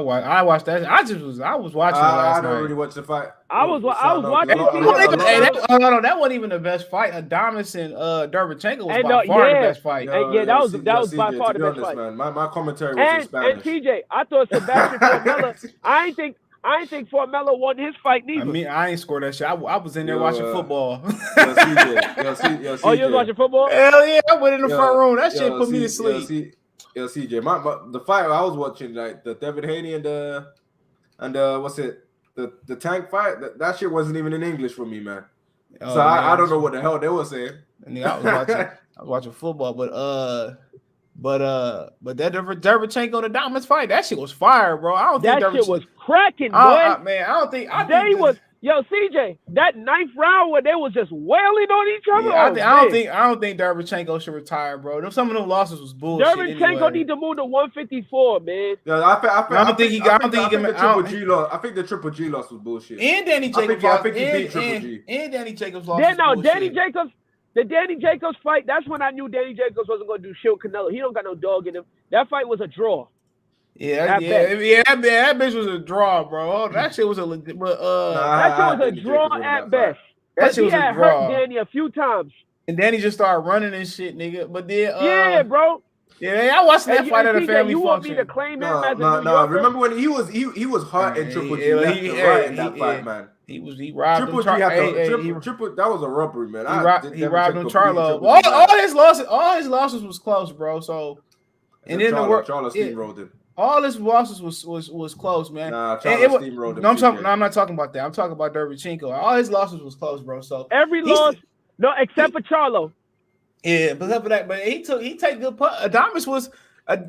was watching it last night. I don't really watch the fight. I was watching. Hold on, that wasn't even the best fight. Adames and Derevchenko was by far the best fight. That was by far the best fight. Man. My commentary was in Spanish. And TJ, I thought Sebastian Formella. I ain't think Formella won his fight neither. I mean, I ain't scored that shit. I was in there watching football. CJ. Oh, you was watching football? Hell yeah, I went in the front room. That shit put me to sleep. CJ, the fight I was watching, like the Devin Haney and what's it, the Tank fight, that shit wasn't even in English for me, man. So I don't know what the hell they were saying. I was watching football, but that Derevchenko and Adames fight, that shit was fire, bro. I don't think that shit was cracking, boy. Man, I think Yo, CJ, that ninth round where they was just wailing on each other. Yeah, I don't think Derevchenko should retire, bro. Some of them losses was bullshit. Derevchenko need to move to 154, man. Yeah, I think the Triple G loss was bullshit. And Danny Jacobs lost. I think he beat Triple G. And Danny Jacobs lost. The Danny Jacobs fight, that's when I knew Danny Jacobs wasn't going to do shit with Canelo. He don't got no dog in him. That fight was a draw. That bitch was a draw, bro. That shit was a legit. That shit was a draw at best. That shit was a draw. Hurt Danny a few times, and Danny just started running and shit, nigga. But then, bro. Yeah, I watched that fight at a family you function. Want me to claim him as a New Yorker? Remember when he was hot in Triple G left and right in that fight, man. He robbed Triple G Triple. That was a robbery, man. He robbed him, Charlo. All his losses was close, bro. So, and then Charlo steamrolled him. All his losses was close, man. Nah, Charlo steamrolled him. No, I'm not talking about that. I'm talking about Derevchenko. All his losses was close, bro. So every loss, except for Charlo. Yeah, but he take good putt. Adames was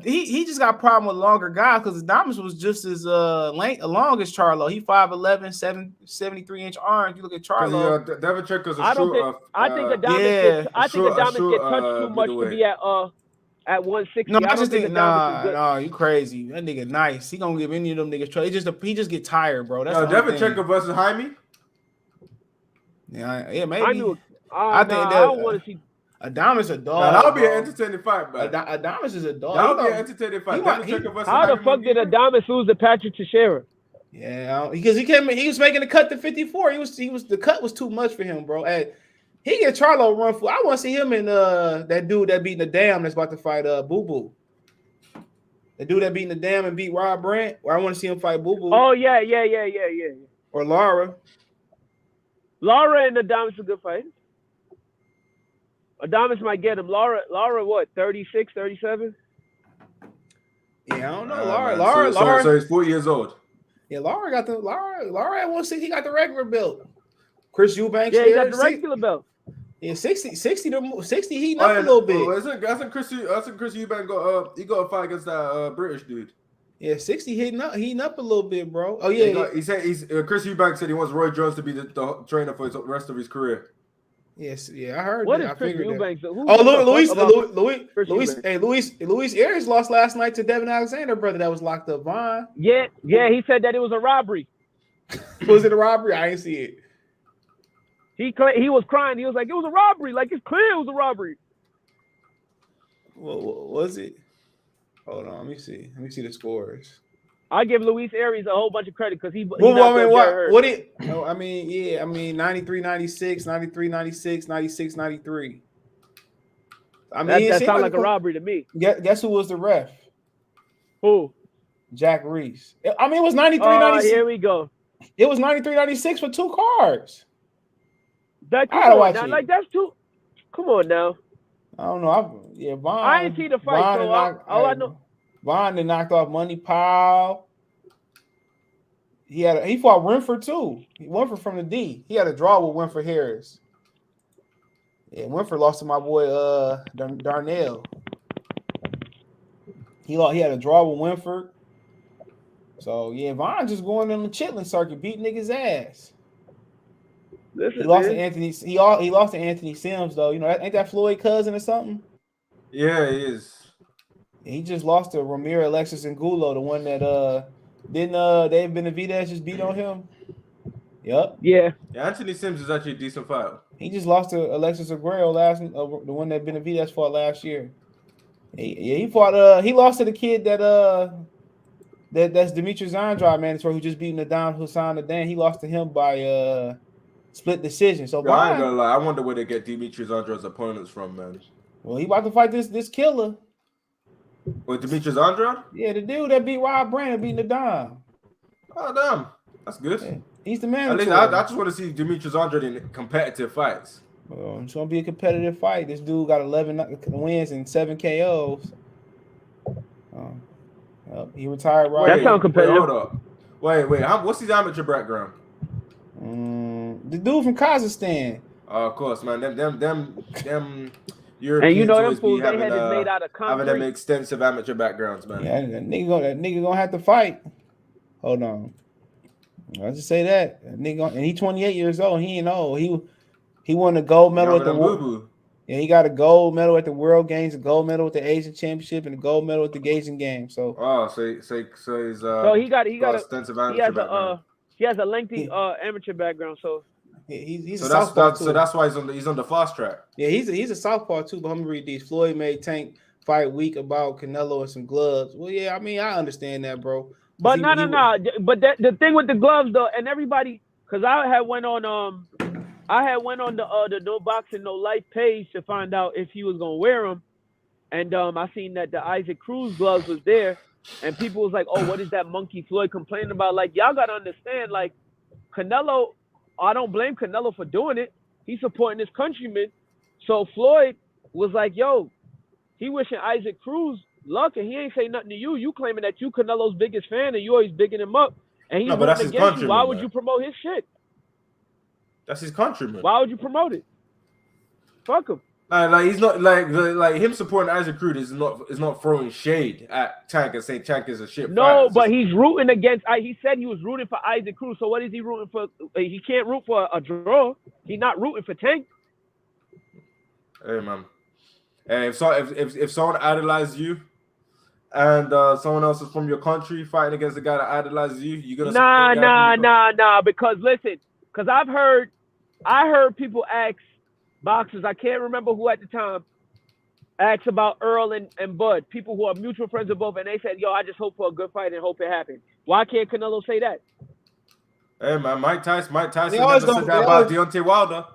he just got a problem with longer guys because Adames was just as long as Charlo. He 5'11", 73-inch arms. You look at Charlo. Derevchenko's I think Adames get touched too much to be at 160. No, I just think you crazy. That nigga nice. He gonna give any of them niggas trouble. He just get tired, bro. That's Derevchenko versus Jaime. Yeah, maybe. I don't want to see. Adames a dog. That'll be an entertaining fight, man. Adames is a dog. That'll be an entertaining fight. How the fuck did Adames lose to Patrick Teixeira? Yeah, because he was making the cut to 54. The cut was too much for him, bro. He get Charlo run for. I want to see him and that dude that beating the Dam that's about to fight Boo Boo. The dude that beating the Dam and beat Rob Brandt. Or I want to see him fight Boo Boo. Oh yeah. Or Lara. Lara and Adames a good fight. Adames might get him. Lara what? 36, 37? Yeah, I don't know. Lara. So he's 4 years old. Yeah, Lara at 160. He got the regular belt. Chris Eubanks. Yeah, he got the regular belt. Yeah, 60 heating up a little bit. I think Chris Eubank got a fight against that British dude. Yeah, 60 heating up a little bit, bro. Oh yeah, he said Chris Eubank said he wants Roy Jones to be the trainer for the rest of his career. Yes, yeah, I heard What that. is I Chris figured Eubanks? that. Luis Eubanks? Arias lost last night to Devin Alexander, brother. That was locked up. Vaughn. Yeah. He said that it was a robbery. Was it a robbery? I didn't see it. He was crying. He was like, it was a robbery. Like, it's clear it was a robbery. What was it? Hold on, let me see. Let me see the scores. I give Luis Arias a whole bunch of credit because he. What it? Oh, I mean, 93, 96, 93, 96, 96, 93. I mean, that sounds like a robbery to me. Guess who was the ref? Who? Jack Reese. I mean, it was 93, 96. Here we go. It was 93, 96 for 2 cards. That's too. Come on now. I don't know. Vaughn. I ain't see the fight, so all I know. Vaughn knocked off Money Powell. He fought Winford too. Winford from the D. He had a draw with Winford Harris. Yeah, Winford lost to my boy Darnell. He had a draw with Winford. So yeah, Vaughn just going on the chitlin circuit, beating niggas' ass. He lost to Anthony. He lost to Anthony Sims though. You know, ain't that Floyd cousin or something? Yeah, he is. He just lost to Ramiro, Alexis Angulo, the one that didn't Dave Benavidez just beat on him. Yep. Yeah. Anthony Sims is actually a decent fight. He just lost to Alexis Aguero the one that Benavidez fought last year. He fought. He lost to the kid that's Demetrius Andrade, man. Who just beat Nadam Hussein Nadan. He lost to him by split decision. So I ain't gonna lie. I wonder where they get Demetrius Andrade's opponents from, man. Well, he about to fight this killer. With Demetrius Andrade? Yeah, the dude that beat Rob Brandon beat Nadam. Oh damn, that's good. Yeah. He's the man. At least I just want to see Demetrius Andrade in competitive fights. Well, it's gonna be a competitive fight. This dude got 11 wins and 7 KOs. He retired right. That sounds competitive. Hold up. Wait. What's his amateur background? The dude from Kazakhstan. Of course, man. Them Europeans and you know them always fools, having, they had it made out of concrete. having them extensive amateur backgrounds, man. Yeah, that nigga gonna have to fight. Hold on. I'll just say that. Nigga, and he 28 years old. He ain't old. He won a gold medal at the World. Yeah, he got a gold medal at the World Games, a gold medal at the Asian Championship, and a gold medal at the Asian Games. So he's extensive amateur background. He has a lengthy amateur background. So he's a southpaw too. So that's why he's on the fast track. Yeah, he's a southpaw too. But let me read these. Floyd made Tank fight week about Canelo and some gloves. Well, yeah, I mean I understand that, bro. But no. But the thing with the gloves though, and everybody, because I had went on the No Boxing No Life page to find out if he was gonna wear them, and I seen that the Isaac Cruz gloves was there, and people was like, "Oh, what is that monkey Floyd complaining about?" Like, y'all gotta understand, like Canelo. I don't blame Canelo for doing it. He's supporting his countrymen. So Floyd was like, "Yo, he wishing Isaac Cruz luck, and he ain't say nothing to you. You claiming that you Canelo's biggest fan, and you always bigging him up, and he's rooting against you. Why would you promote his shit? That's his countryman. Why would you promote it? Fuck him. Like he's not like him supporting Isaac Cruz is not throwing shade at Tank and saying Tank is a shit. No, but he's rooting against. He said he was rooting for Isaac Cruz. So what is he rooting for? He can't root for a draw. He's not rooting for Tank. Hey man, hey, if someone idolizes you, and someone else is from your country fighting against the guy that idolizes you, you're gonna nah. Because listen, because I heard people ask boxers, I can't remember who at the time, asked about Earl and Bud, people who are mutual friends of both, and they said, "Yo, I just hope for a good fight and hope it happens." Why can't Canelo say that? Hey man, Mike Tyson never said that about Deontay Wilder.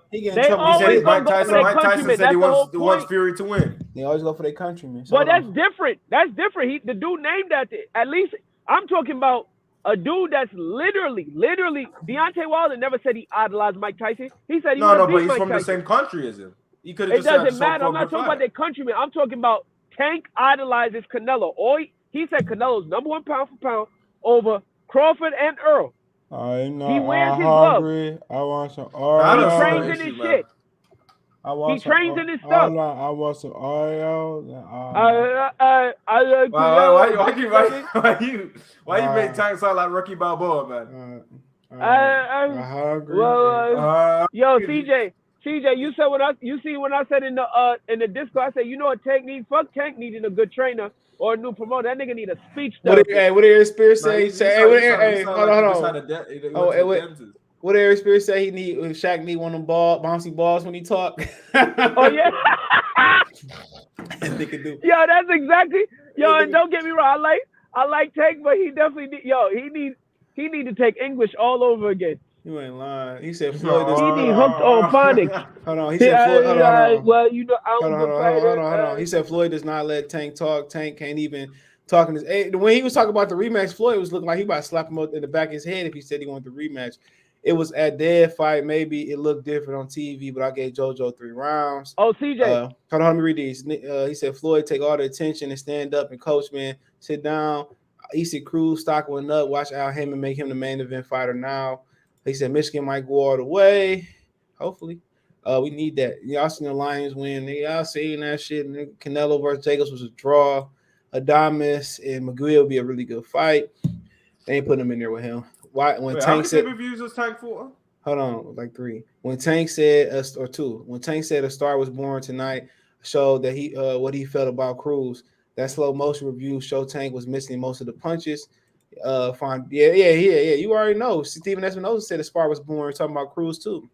Mike Tyson said he wants Fury to win. They always go for their countrymen. Well, that's different. The dude named that. At least I'm talking about a dude that's literally. Deontay Wilder never said he idolized Mike Tyson. He said he but he's from the same country as him. He could have just said, it doesn't matter. I'm not talking about their countrymen. I'm talking about Tank idolizes Canelo. He said Canelo's #1 pound for pound over Crawford and Earl. I'm not he wears his hungry. gloves. I want some. He trains in his shit. I want some. trains in his I stuff. want some Oreos. I like Why you make Tank sound like Rocky Balboa, man? Hungry. Yo, CJ, you said when I said in the Discord, I said, you know what Tank needs? Fuck Tank needing a good trainer or a new promoter. That nigga need a speech therapist. What did Eric Spears Nah, say? he sound Hold like he on. just had he went to the dentist. What did Eric Spears say? Shaq need one of them bouncy balls when he talk. Oh yeah. Nigga do. Yo, that's exactly. Yo, and don't get me wrong. I like Tank, but he definitely he need to take English all over again. You ain't lying. He said Floyd is. He need hooked on phonics. Hold on. He said Floyd. Hold on. Well, you know, Hold on. He said Floyd does not let Tank talk. Tank can't even talk in his. When he was talking about the rematch, Floyd was looking like he about to slap him in the back of his head if he said he wanted the rematch. It was at their fight. Maybe it looked different on TV, but I gave JoJo 3 rounds. Oh, CJ. Hold on, let me read these. He said Floyd take all the attention and stand up and coach, man. Sit down. He said Cruz stock went up. Watch Al Hammond make him the main event fighter now. He said Michigan might go all the way. Hopefully. We need that. Y'all seen the Lions win. Y'all seen that shit. Canelo versus Jacobs was a draw. Adames and McGill will be a really good fight. They ain't putting him in there with him. Why? When Wait, Tank said reviews was Tank for? Hold on, like 3. When Tank said or 2. When Tank said a star was born tonight, showed that he what he felt about Cruz. That slow motion review showed Tank was missing most of the punches. Yeah. You already know. Steven Espinosa said the spar was born. Talking about Cruz too.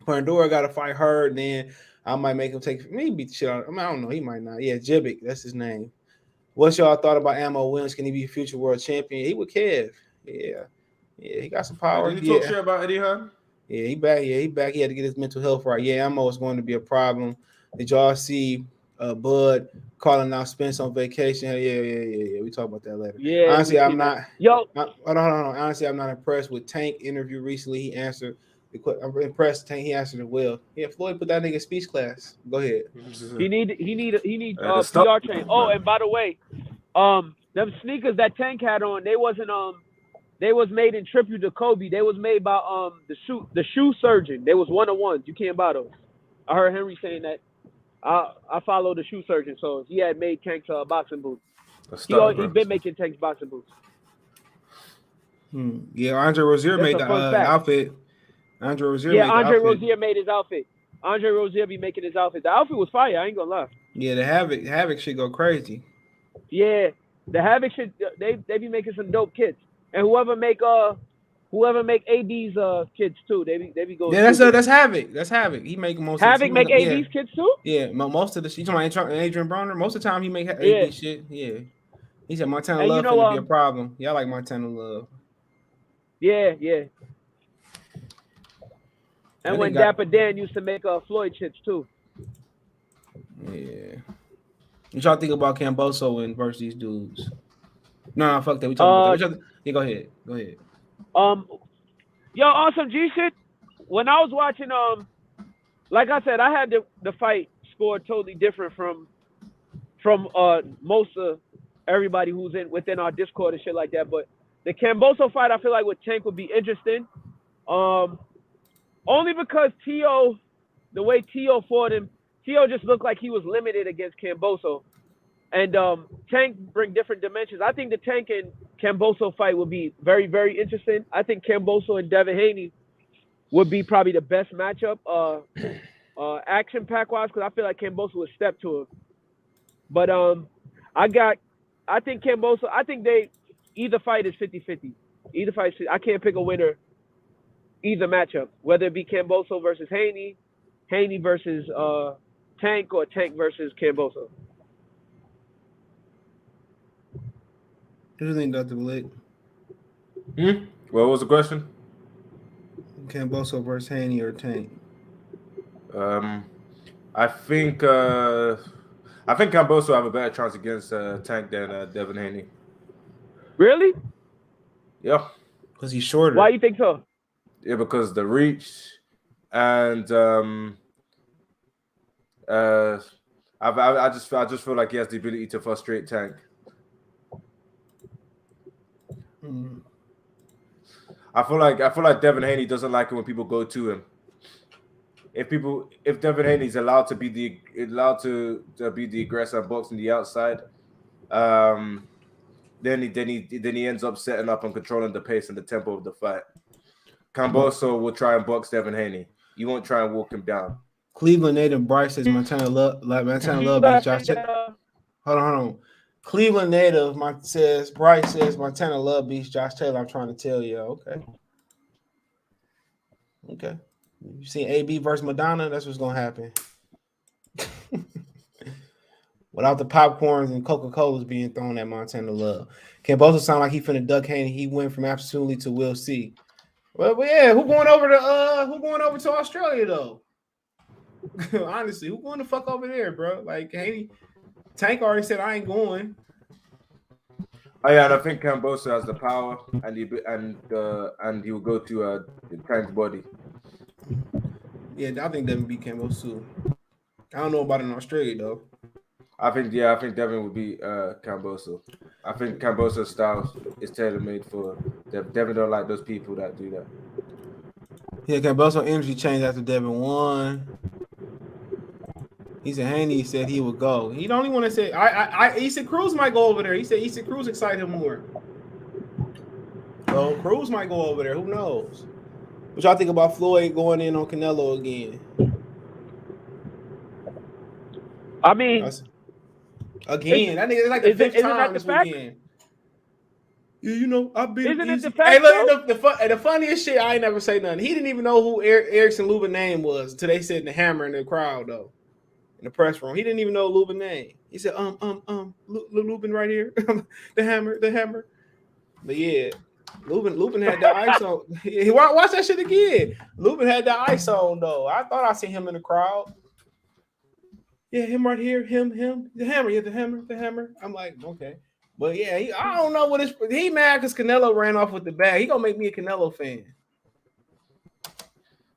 Pandora got to fight her, and then I might make him take maybe shit out. I mean, I don't know. He might not. Yeah, Jibic, that's his name. What's y'all thought about Ammo Williams? Can he be a future world champion? He would Kev. Yeah, he got some power. Did he talk shit about Eddie Hearn? Yeah, he back. Yeah, he back. He had to get his mental health right. Yeah, Ammo is going to be a problem. Did y'all see Bud calling out Spence on vacation? Yeah. We talk about that later. Yeah. Honestly, I'm not. Yo. Hold on. Honestly, I'm not impressed with Tank interview recently. He answered. I'm impressed. Tank. He answered it well. Yeah, Floyd put that nigga in speech class. Go ahead. He need PR train. Oh, and by the way, them sneakers that Tank had on, they was made in tribute to Kobe. They was made by the shoe surgeon. They was 1-on-ones. You can't buy those. I heard Henry saying that. I follow the shoe surgeon, so he had made Tank's boxing boots. He been making Tank's boxing boots. Yeah, Andre Rozier made the outfit. Andre Rozier made his outfit. Andre Rozier be making his outfit. The outfit was fire. I ain't gonna lie. Yeah, the Havoc should go crazy. Yeah, the Havoc should. They be making some dope kits, and whoever make AD's kids too, they be going. Yeah, that's Havoc. That's Havoc. He make most. Havoc make AD's kids too. Yeah, most of the shit. You talking about Adrian Broner? Most of the time he make AD shit. Yeah, he said Montana Love finna be a problem. Yeah, I like Montana Love. Yeah. And when Dapper Dan used to make Floyd shits too. Yeah. What y'all think about Kambosos versus these dudes? No, fuck that. We talking about that. Yeah, go ahead. Yo, awesome G shit. When I was watching, like I said, I had the fight scored totally different from most of everybody who's within our Discord and shit like that. But the Kambosos fight, I feel like with Tank would be interesting. Only because the way Tio fought him, Tio just looked like he was limited against Kambosos. And Tank bring different dimensions. I think the Tank and Kambosos fight would be very, very interesting. I think Kambosos and Devin Haney would be probably the best matchup action pack wise, because I feel like Kambosos would step to him. But I think Kambosos, either fight is 50-50. Either fight, I can't pick a winner either matchup, whether it be Kambosos versus Haney versus Tank, or Tank versus Kambosos. What do you think, Dr. Blake? What was the question? Kambosos versus Haney or Tank? I think Kambosos have a better chance against Tank than Devin Haney. Really? Yeah. Because he's shorter. Why you think so? Yeah, because the reach and I just feel like he has the ability to frustrate Tank. I feel like Devin Haney doesn't like it when people go to him. if Devin Haney's allowed to be the aggressor and boxing the outside, then he ends up setting up and controlling the pace and the tempo of the fight. Kambosos will try and box Devin Haney. You won't try and walk him down. Cleveland native Bryce says Montana Love beats Josh. Hold on. Cleveland native Bryce says Montana Love beats Josh Taylor. I'm trying to tell you. Okay. You see AB versus Madonna? That's what's gonna happen. Without the popcorns and Coca-Colas being thrown at Montana Love. Kambosos sound like he finna duck Haney. He went from absolutely to we'll see. Well, yeah, who going over to Australia though? Honestly, who going the fuck over there, bro? Like Haney, Tank already said I ain't going. Oh yeah, and I think Kambosos has the power, and he will go to Tank's body. Yeah, I think Devin beat Kambosos too. I don't know about in Australia though. I think Devin would be Kambosos. I think Kambosos' style is tailor made for Devin. Devin don't like those people that do that. Yeah, Kambosos energy changed after Devin won. He said Haney said he would go. He don't even want to say he said Cruz might go over there. He said Cruz excited him more. So Cruz might go over there. Who knows? What y'all think about Floyd going in on Canelo again? I mean, again, that nigga is like the fifth time this weekend. You know, I've been. Isn't it the fact? Hey, look, the funniest shit. I ain't never say nothing. He didn't even know who Erickson Lubin name was until they said the hammer in the crowd though, in the press room. He didn't even know Lubin name. He said, Lubin right here, the hammer. But yeah, Lubin had the ice on. Watch that shit again. Lubin had the ice on though. I thought I seen him in the crowd. Yeah, him right here, him, the hammer, the hammer. I'm like, okay. But yeah, I don't know what he mad because Canelo ran off with the bag. He gonna make me a Canelo fan.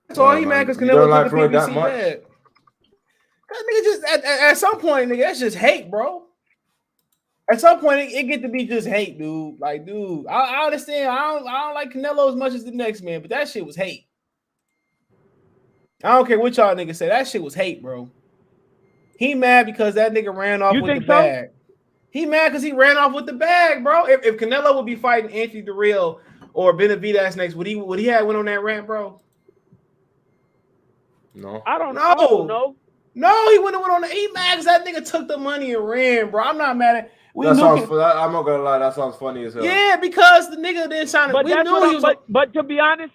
That's all he mad because Canelo took the PBC bag. That nigga just at some point, nigga, that's just hate, bro. At some point, it get to be just hate, dude. Like, dude, I understand. I don't like Canelo as much as the next man, but that shit was hate. I don't care what y'all niggas say. That shit was hate, bro. He mad because that nigga ran off with the bag. He mad because he ran off with the bag, bro. If Canelo would be fighting Anthony Durrell or Benavidez next, would he have went on that rant, bro? No. I don't know. No, he wouldn't have went on the E Max. That nigga took the money and ran, bro. I'm not mad at. I'm not gonna lie. That sounds funny as hell. Yeah, because the nigga didn't sign it. But we knew he was. But to be honest,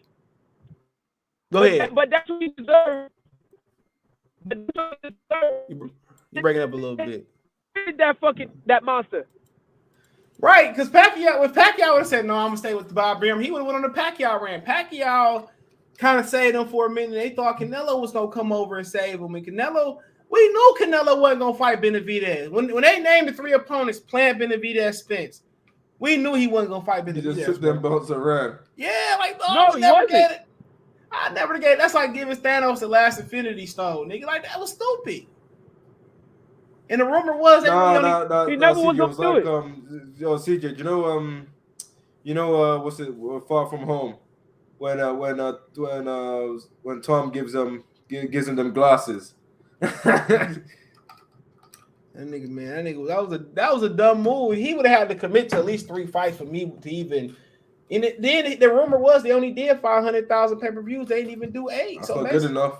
go ahead. But that's what he deserved. You break it up a little bit. That monster. Right, because Pacquiao would have said, no, I'm gonna stay with Bob Brim. He would have went on the Pacquiao rant. Pacquiao kind of saved him for a minute. They thought Canelo was gonna come over and save him. And Canelo, we knew Canelo wasn't gonna fight Benavidez. When they named the three opponents, Plant, Benavidez, Spence, we knew he wasn't gonna fight Benavidez. He just took them belts around. Yeah, like no, he wasn't. I never get it. That's like giving Thanos the last Infinity Stone, nigga. Like that was stupid. And the rumor was that he never was gonna do it. Yo, CJ, you know, what's it? Far From Home, when Tom gives him them glasses. That nigga, that was a dumb move. He would have had to commit to at least 3 fights for me to even. And then the rumor was they only did 500,000 pay-per-views. They didn't even do 8. That's not good enough.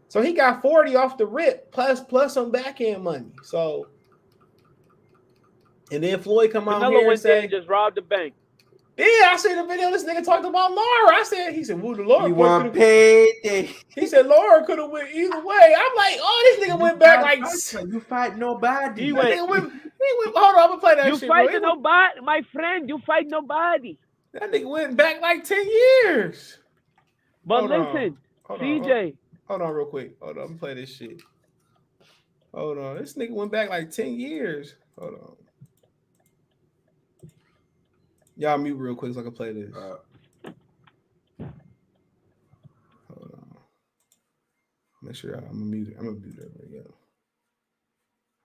So he got 40 off the rip, plus some back-end money. So, and then Floyd come out here and say, just robbed the bank. Yeah, I seen the video. This nigga talked about Laura. He said, "Well, the Laura you want paid." He said Laura could have went either way. I'm like, oh, this nigga went back like you fight nobody. He went. Hold on, I'm gonna play that you shit. You fight nobody, my friend. You fight nobody. That nigga went back like 10 years. But listen, CJ. Hold on, real quick. Hold on, I'm gonna play this shit. Hold on, this nigga went back like 10 years. Hold on. Y'all mute real quick so I can play this. Hold on. Make sure I'm gonna mute it. I'm gonna mute it again.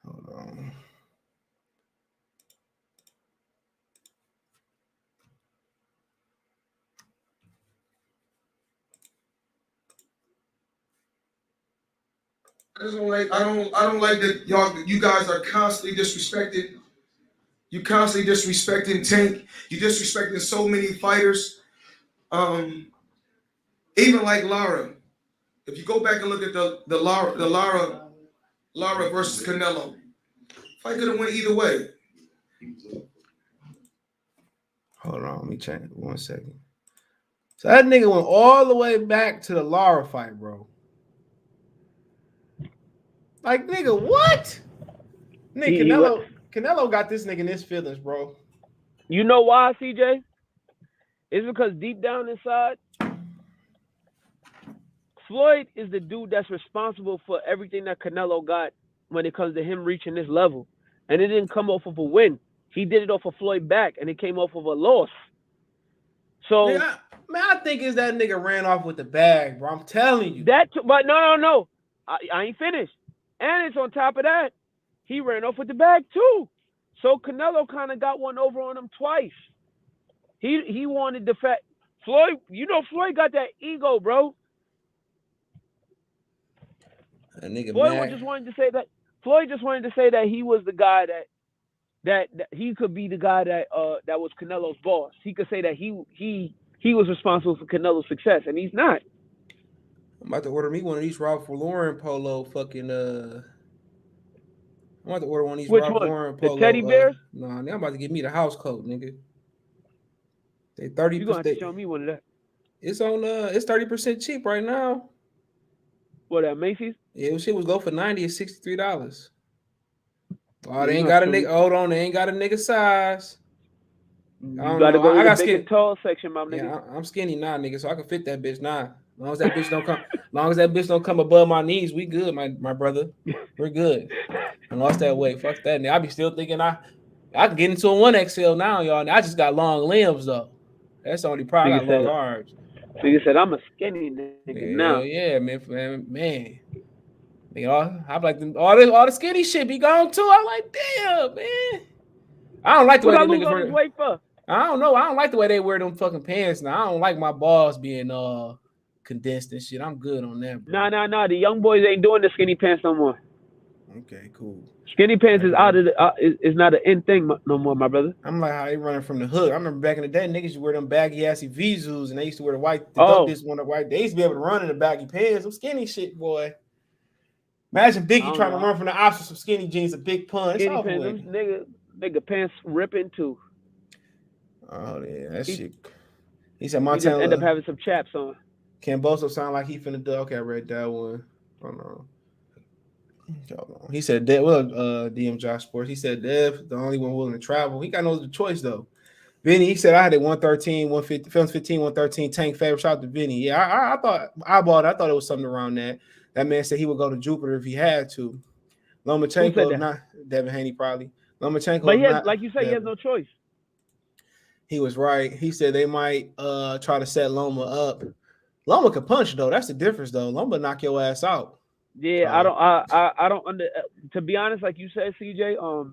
Hold on. I just don't like. I don't like that you guys are constantly disrespected. You constantly disrespecting Tank. You disrespecting so many fighters. Even like Lara. If you go back and look at the Lara versus Canelo, fight could have went either way. Hold on, let me check 1 second. So that nigga went all the way back to the Lara fight, bro. Like, nigga, what? Nigga, Canelo got this nigga in his feelings, bro. You know why, CJ? It's because deep down inside, Floyd is the dude that's responsible for everything that Canelo got when it comes to him reaching this level. And it didn't come off of a win. He did it off of Floyd back, and it came off of a loss. So, yeah, man, I think it's that nigga ran off with the bag, bro. I'm telling you. But no. I ain't finished. And it's on top of that, he ran off with the bag too. So Canelo kind of got one over on him twice. He wanted the fact Floyd. You know Floyd got that ego, bro. That nigga Floyd just wanted to say that. Floyd just wanted to say that he was the guy that he could be the guy that was Canelo's boss. He could say that he was responsible for Canelo's success, and he's not. I'm about to order me one of these Ralph Lauren polo fucking I'm about to order one of these Ralph Lauren polo. The teddy bears? Nah, I'm about to give me the house coat, nigga. They 30%. You gonna have to show me one of that. It's on it's 30% cheap right now. What, at Macy's? Yeah, shit was go for $90 or $63. Oh, they ain't got a nigga. Hold on, they ain't got a nigga size. You gotta go to the big and tall section, my nigga. Yeah, I'm skinny now, nigga, so I can fit that bitch now. As long as that bitch don't come above my knees, we good, my brother. We're good. I lost that weight. Fuck that. Nigga. I be still thinking I can get into a 1XL now, y'all. And I just got long limbs though. That's the only problem. I got long arms. Nigga said I'm a skinny nigga now. Yeah, man. Nigga, I'm like all the skinny shit be gone too. I'm like, damn, man. I don't like the way I lose all this weight for. I don't know. I don't like the way they wear them fucking pants now. I don't like my balls being condensed and shit. I'm good on that, bro. Nah. The young boys ain't doing the skinny pants no more. Okay, cool. Skinny pants is out of is not an in thing no more, my brother. I'm like how they running from the hood. I remember back in the day, niggas used to wear them baggy assy Vizus, and they used to wear the white. They used to be able to run in the baggy pants. Some skinny shit, boy. Imagine Biggie trying to run from the ops with some skinny jeans, a big pun. Skinny pants, nigga pants ripping too. Oh yeah, that shit. He said Montana just end up having some chaps on. Kambosos sound like he finna do. Okay, I read that one. Hold on. He said, DM Josh Sports. He said, Dev, the only one willing to travel. He got no other choice, though. Vinny, he said, I had a 113, 150, films 15, 113 tank favorite. Shout out to Vinny. Yeah, I thought it was something around that. That man said he would go to Jupiter if he had to. Lomachenko, not Devin Haney, probably. Lomachenko, but he has, like you said, he has no choice. He was right. He said they might try to set Loma up. Loma can punch, though. That's the difference, though. Loma knock your ass out. Yeah, I don't to be honest, like you said, CJ,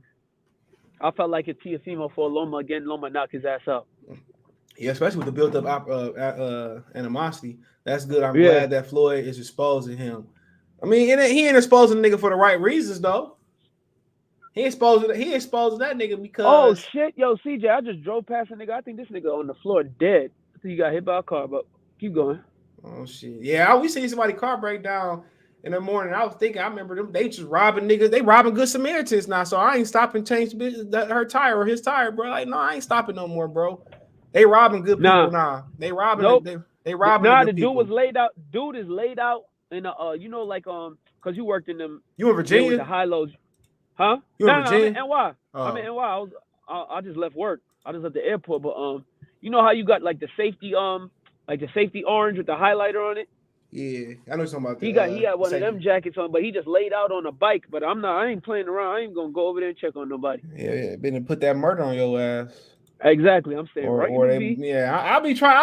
I felt like it's Teofimo for Loma again. Loma knocked his ass out. Yeah, especially with the built-up animosity. That's good. I'm glad that Floyd is exposing him. I mean, he ain't exposing the nigga for the right reasons, though. He exposing that nigga because. Oh shit, yo, CJ, I just drove past a nigga. I think this nigga on the floor dead. I think he got hit by a car, but keep going. Oh shit, yeah, we seen somebody car break down in the morning. I was thinking, I remember them. They just robbing niggas. They robbing Good Samaritans now. So I ain't stopping change her tire or his tire, bro. Like, no, I ain't stopping no more, bro. They robbing good people now. They robbing. Nope. They robbing. Nah, the dude was laid out. Dude is laid out in a because you worked in them. You in Virginia? With the high lows, huh? You in Virginia? I'm in NY. I'm in NY. I just left work. I just left the airport, but you know how you got like the safety orange with the highlighter on it. Yeah, I know something about that. He got one of them jackets on, but he just laid out on a bike. But I ain't playing around. I ain't gonna go over there and check on nobody. Yeah, been to put that murder on your ass. Exactly, I'm saying I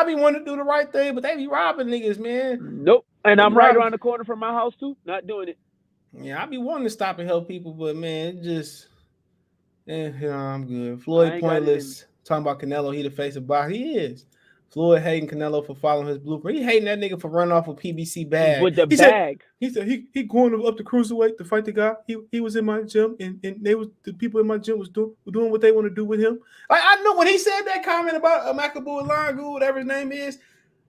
be wanting to do the right thing, but they be robbing niggas, man. Nope, and I'm right around the corner from my house too. Not doing it. Yeah, I be wanting to stop and help people, but man, I'm good. Floyd pointless. Talking about Canelo, he the face of boxing. He is. Floyd hating Canelo for following his blueprint. He hating that nigga for running off with PBC bag. With the he bag. Said he going up to cruiserweight to fight the guy. He was in my gym and the people in my gym was doing what they want to do with him. I know when he said that comment about Makabu Langu, whatever his name is,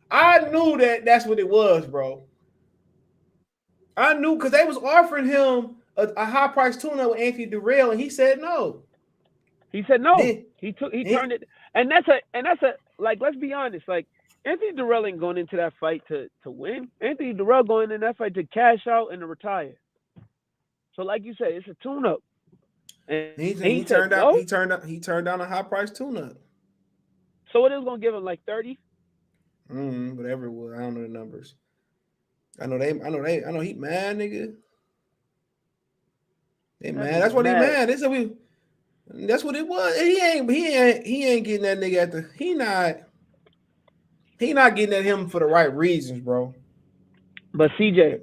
I knew that's what it was, bro. I knew because they was offering him a high price tune-up with Anthony Durrell, and he said no. He said no. He turned it, and that's a like. Let's be honest. Like Anthony Durrell ain't going into that fight to win. Anthony Durrell going in that fight to cash out and to retire. So, like you said, it's a tune-up. And he turned down a high price tune-up. So what is gonna give him, like 30? Whatever it was. I don't know the numbers. I know he mad, nigga. They mad. That's what he mad. That's what it was. He ain't getting that nigga at the. He not getting at him for the right reasons, bro. But CJ,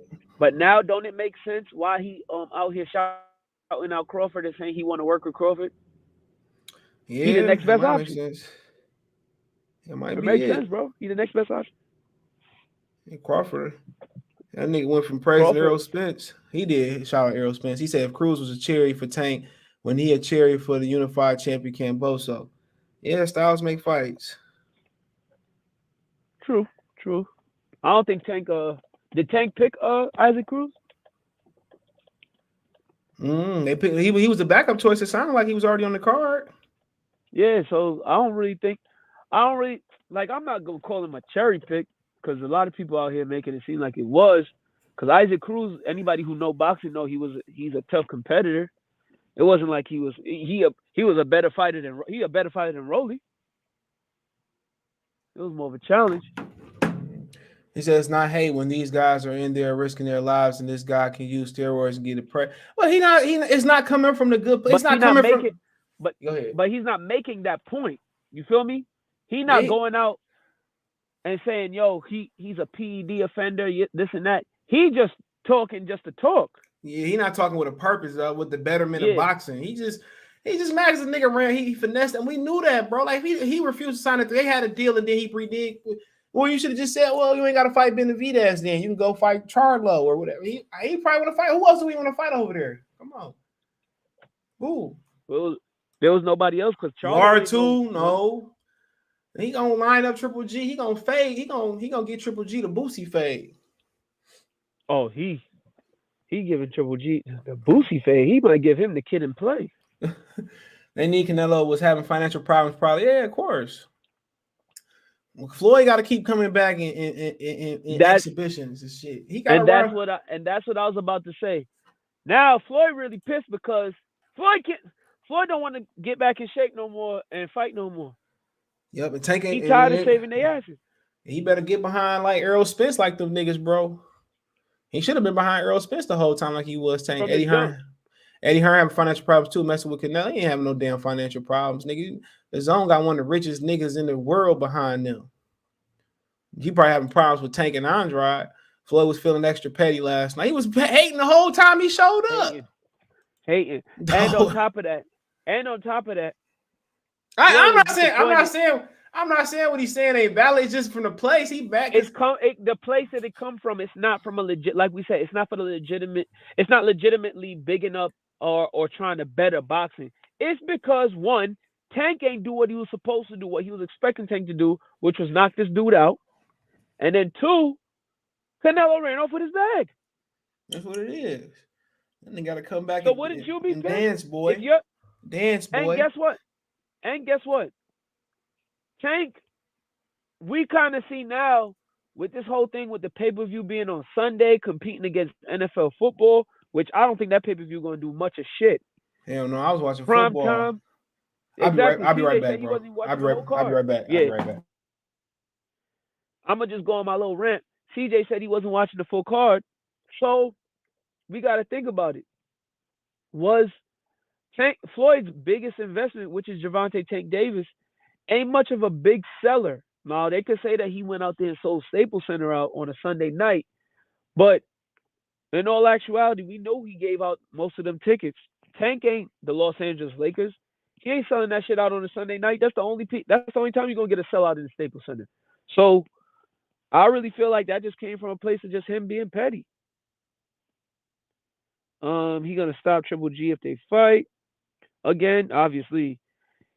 now don't it make sense why he out here shouting out Crawford and saying he want to work with Crawford? Yeah, he's the next best option. It might make sense, bro. He's the next best option. And Crawford, that nigga went from praising Errol Spence. He did shout out Errol Spence. He said if Cruz was a cherry for Tank when he a cherry for the unified champion Kambosos. Yeah, styles make fights. True. I don't think Tank did Tank pick Isaac Cruz? They picked he was the backup choice. It sounded like he was already on the card. Yeah, so I don't really I'm not gonna call him a cherry pick because a lot of people out here making it seem like it was. Because Isaac Cruz, anybody who know boxing know he's a tough competitor. It wasn't like he was a better fighter than Rolly. It was more of a challenge. He says it's not hate when these guys are in there risking their lives and this guy can use steroids and get it Well, it's not coming from the good place. It's not coming from. Go ahead. But he's not making that point. You feel me? He's not going out and saying, "Yo, he's a PED offender, this and that." He just talking just to talk. Yeah, he's not talking with a purpose, with the betterment of boxing. He just mad as a nigga ran. He finessed, and we knew that, bro. Like he refused to sign it. They had a deal, and then he predid. Well, you should have just said, "Well, you ain't got to fight Benavidez. Then you can go fight Charlo or whatever." He probably want to fight. Who else do we want to fight over there? Come on. Who? Well, there was nobody else because Charlo. R2, no. He gonna line up Triple G. He gonna fade. He gonna get Triple G the Boosie fade. Oh, he giving Triple G the Boosie fade. He might give him the kid in play. They need Canelo was having financial problems. Probably, yeah, of course. Floyd got to keep coming back in exhibitions and shit. That's what I was about to say. Now Floyd really pissed because Floyd don't want to get back in shape no more and fight no more. Yep, and Tank he tired of saving their asses. He better get behind like Errol Spence, like them niggas, bro. He should have been behind Errol Spence the whole time, like he was Tank. Eddie Hearn having financial problems too, messing with Canelo. He ain't having no damn financial problems, nigga. The Zone got one of the richest niggas in the world behind them. He probably having problems with Tank and Andrade. Floyd was feeling extra petty last night. He was hating the whole time he showed up. Hating. And on top of that, I'm not saying what he's saying ain't valid. It's just from the place he back. The place that it come from. It's not from a legit. Like we said, it's not for the legitimate. It's not legitimately bigging up or trying to better boxing. It's because one, Tank ain't do what he was supposed to do, what he was expecting Tank to do, which was knock this dude out. And then two, Canelo ran off with his bag. That's what it is. And they got to come back. So wouldn't you be dance, boy? Dance, boy. And guess what? Tank, we kind of see now with this whole thing with the pay-per-view being on Sunday, competing against NFL football, which I don't think that pay-per-view going to do much of shit. Hell no, I was watching prime football. Time. I'll be right back, bro. I'll be right back. Yeah. I'll be right back. I'm going to just go on my little rant. CJ said he wasn't watching the full card. So we got to think about it. Was Floyd's biggest investment, which is Gervonta Tank Davis, ain't much of a big seller. Now, they could say that he went out there and sold Staples Center out on a Sunday night. But in all actuality, we know he gave out most of them tickets. Tank ain't the Los Angeles Lakers. He ain't selling that shit out on a Sunday night. That's the only time you're going to get a sellout in the Staples Center. So I really feel like that just came from a place of just him being petty. He gonna stop Triple G if they fight. Again, obviously,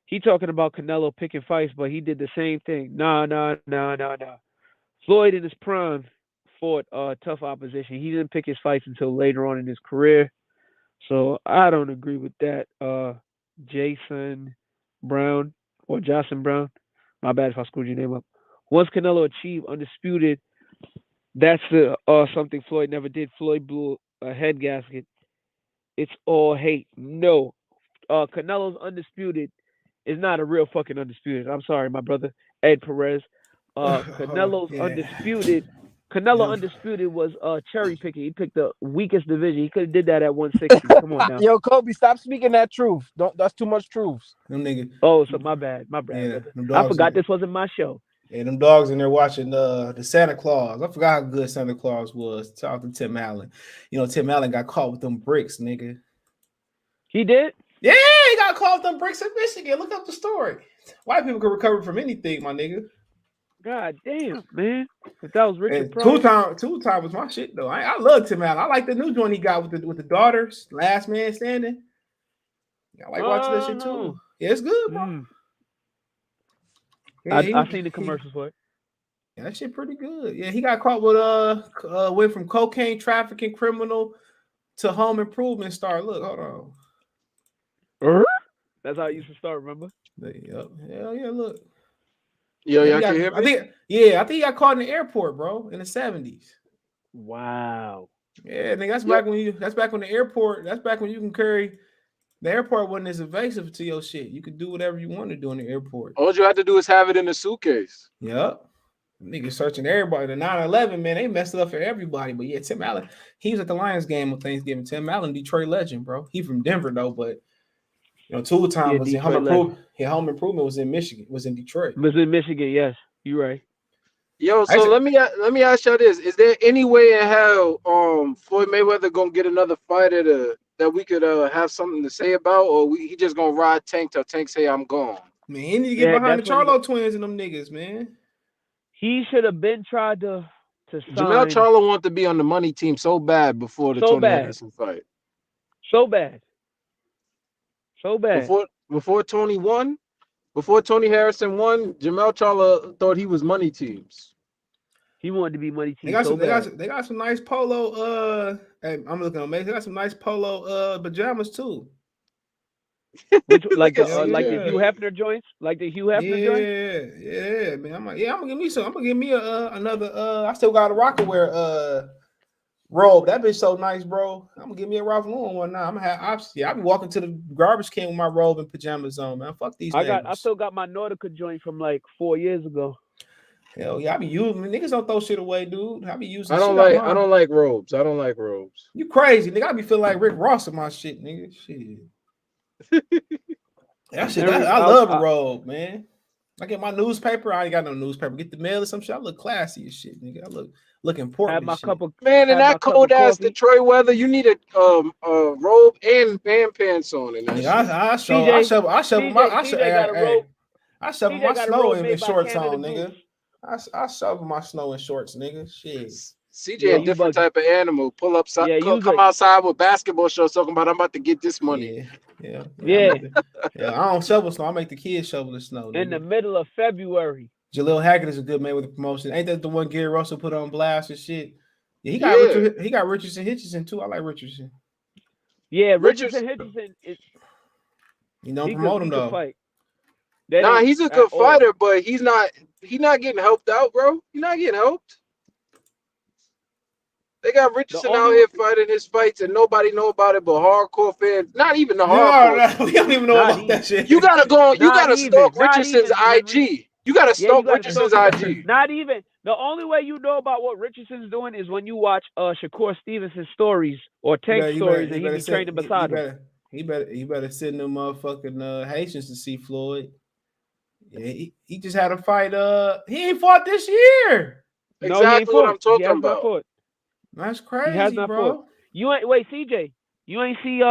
he talking about Canelo picking fights, but he did the same thing. Nah. Floyd in his prime fought tough opposition. He didn't pick his fights until later on in his career. So I don't agree with that. Jason Brown or Jocelyn Brown. My bad if I screwed your name up. Once Canelo achieved undisputed, that's something Floyd never did. Floyd blew a head gasket. It's all hate. No. Canelo's undisputed is not a real fucking undisputed. I'm sorry, my brother Ed Perez. Canelo's undisputed. Canelo undisputed was cherry picking. He picked the weakest division. He could have did that at 160. Come on now. Yo, Kobe, stop speaking that truth. Don't. That's too much truth. Them niggas. Oh, so my bad, brother. I forgot this wasn't my show. Yeah, them dogs in there watching the Santa Claus. I forgot how good Santa Claus was. Talk to Tim Allen. You know, Tim Allen got caught with them bricks, nigga. He did? Yeah, he got caught with them bricks in Michigan. Look up the story. White people can recover from anything, my nigga. God damn, man. If that was Richard Pryor. Two time was my shit though. I love Tim Allen. I like the new joint he got with the daughters. Last Man Standing. I like watching that shit too. Yeah, it's good, bro. Yeah, I've seen the commercials for it. Yeah, that shit pretty good. Yeah, he got caught with went from cocaine trafficking criminal to home improvement star. Look, hold on. That's how it used to start, remember? Yep. Hell yeah, look. Yo, y'all can hear me? I think he got caught in the airport, bro, in the 70s. Wow. Yeah, nigga, that's back when the airport, that's back when you can carry. The airport wasn't as invasive to your shit. You could do whatever you want to do in the airport. All you had to do is have it in a suitcase. Yep. Niggas searching everybody. The 9/11, man, they messed it up for everybody. But yeah, Tim Allen, he was at the Lions game on Thanksgiving. Tim Allen, Detroit legend, bro. He from Denver though, but you know, Tool Time was in Home Improvement. Yeah, Home Improvement was in Michigan. Was in Detroit. Was in Michigan. Yes, you're right. Yo, so let me ask y'all this: is there any way in hell Floyd Mayweather gonna get another fighter that we could have something to say about, or he just gonna ride Tank till Tank say I'm gone? Man, he need to get behind the Charlo twins and them niggas, man. He should have been tried to sign. Jamel Charlo wanted to be on the money team so bad before the Tony Harrison fight. So bad. Before Tony won, before Tony Harrison won, Jamel Charlo thought he was money teams. He wanted to be money team. They got some nice polo. I'm looking on Mace. They got some nice polo pajamas too. Like the Hugh Hefner joints, like the Hugh Hefner joints. Yeah, man. I'm gonna give me some. I'm gonna give me another. I still got a Rockaware robe. That bitch so nice, bro. I'm gonna give me a Ralph Lauren one now. I'm gonna have options. Yeah, I be walking to the garbage can with my robe and pajamas on, man. Fuck these. I still got my Nautica joint from like 4 years ago. Hell yeah, I be using niggas don't throw shit away, dude. I be using. I don't like robes. I don't like robes. You crazy, nigga? I be feeling like Rick Ross in my shit, nigga. Shit. That shit. I love a robe, man. I get my newspaper. I ain't got no newspaper. Get the mail or some shit. I look classy as shit, nigga. I look important. Man, in that cold ass Detroit weather, you need a robe and pants on it. I shovel my snow in shorts on, nigga. I shovel my snow in shorts, nigga. Shit. CJ a different type of animal. Pull up, come outside with basketball shorts talking about I'm about to get this money. Yeah. I don't shovel snow. I make the kids shovel the snow. In the middle of February. Jaleel Hackett is a good man with the promotion. Ain't that the one Gary Russell put on blast and shit? Yeah, he got Richardson Hitchison too. I like Richardson. Yeah, Richardson Hitchison is. You don't promote him though. Fight. Nah, he's a good fighter, but he's not getting helped out, bro. He's not getting helped. They got Richardson out here fighting his fights, and nobody know about it but hardcore fans. Not even the hardcore. No, we don't even know about that shit. You gotta go. You gotta stalk Richardson's IG. You gotta stalk Richardson's IG. Not even. The only way you know about what Richardson's doing is when you watch Shakur Stevenson's stories or Tank stories, and he be training beside him. He better send them motherfucking Haitians to see Floyd. Yeah, he just had a fight. He ain't fought this year. Exactly what I'm talking about. That's crazy, bro. You ain't CJ. You ain't see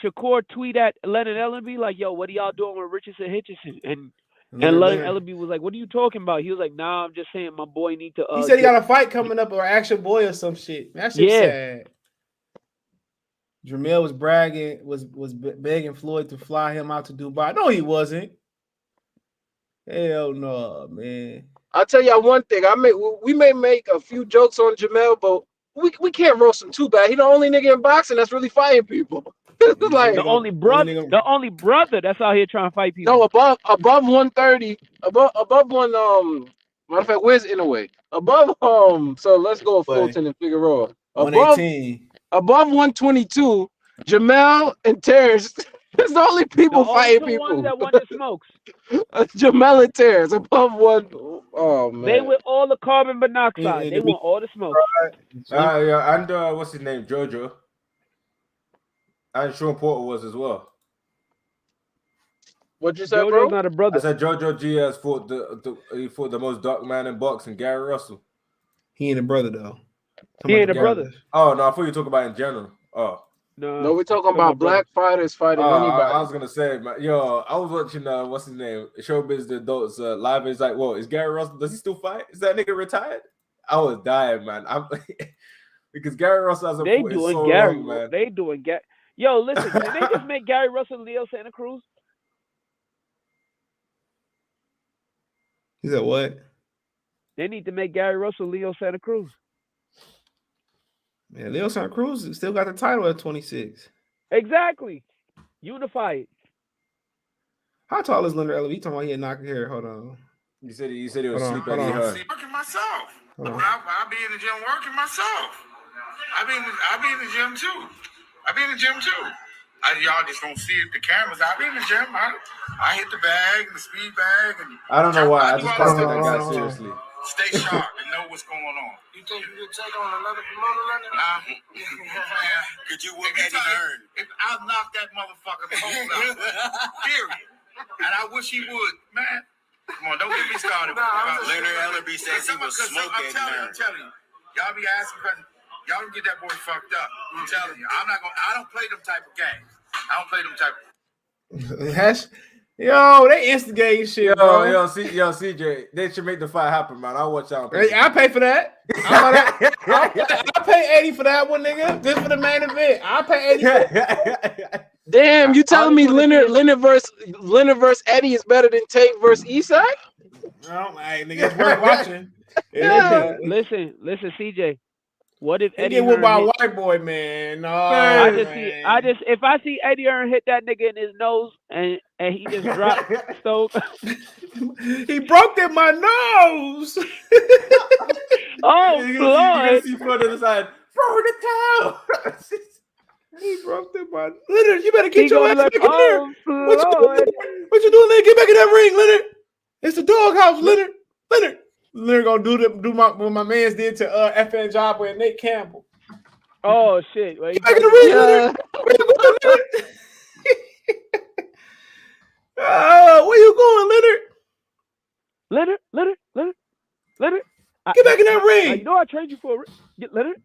Shakur tweet at Lennon Ellenby like, "Yo, what are y'all doing with Richardson Hitchison?" And And Leonard Ellaby was like, "What are you talking about?" He was like, "Nah, I'm just saying my boy need to." He said he got a fight coming up or Action Boy or some shit. That shit's sad. Jamel was bragging, was begging Floyd to fly him out to Dubai. No, he wasn't. Hell no, man. I'll tell y'all one thing. We may make a few jokes on Jamel, but we can't roast him too bad. He the only nigga in boxing that's really fighting people. Like the only brother that's out here trying to fight people. No, above 130, above one matter of fact, where's Inouye? Above so let's go with Fulton and Figueroa. 118. Above 122, Jamel and Terrence. That's the only people fighting people. Ones that want the smokes. Jamel and Terrence above one. Oh man. They with all the carbon monoxide. They want all the smokes. Yeah, and what's his name? JoJo. And Sean Porter was as well. What'd you say, JoJo's bro? not a brother. I said JoJo Diaz fought the most dark man in boxing, Gary Russell. He ain't a brother though. He ain't a brother. Oh no, I thought you were talking about in general. Oh. No, we're talking about black fighters fighting anybody. I was gonna say, yo, I was watching what's his name? Showbiz the Adults live. It's like, whoa, is Gary Russell? Does he still fight? Is that nigga retired? I was dying, man. Because Gary Russell has a they doing so Gary, long, man. They doing Gary. Yo, listen, can they just make Gary Russell Leo Santa Cruz? He said what? They need to make Gary Russell Leo Santa Cruz. Man, Leo Santa Cruz still got the title at 26. Exactly. Unify it. How tall is Leonard Ellaby? He talking about he had knocked here. Hold on. He said he was sleeping. Working myself. I be in the gym working myself. I be in the gym too. Y'all just don't see it. The cameras. I be in the gym. I hit the bag, the speed bag, and I don't know why. I just can't take that guy seriously. Stay sharp and know what's going on. You think you could take on another promoter, Leonard? Nah. Could you whoop Eddie Hearn? I'll knock that motherfucker the whole out. Period. And I wish he would, man. Come on, don't get me started. Leonard Ellaby says he was smoking. I'm telling you. Y'all be asking questions. Y'all can get that boy fucked up. I'm telling you. I don't play them type of games. Yo, they instigating shit, bro. Yo, CJ, they should make the fight happen, man. I'll watch out. I pay for that. I pay 80 for that one, nigga. Just for the main event. I pay 80 for that. Damn, you telling me Leonard versus Eddie is better than Tate versus Isak? No, hey, nigga, it's worth watching. Listen, CJ. What if Eddie get Hearn by a white boy, man? No, if I see Eddie Hearn hit that nigga in his nose and he just dropped so he broke in my nose. Oh, Floyd. You Floyd on the side. Throw the towel. He broke in my Leonard. You better get your ass back in there. Floyd. What you doing, Leonard? Get back in that ring, Leonard. It's the doghouse, Leonard. Leonard gonna do what my man's did to FN Jabba and Nate Campbell. Oh shit! Get back in the ring, Leonard. Where you going, Leonard? Where you going, Leonard? Leonard. Get back in that ring. You know I trained you for it. Leonard.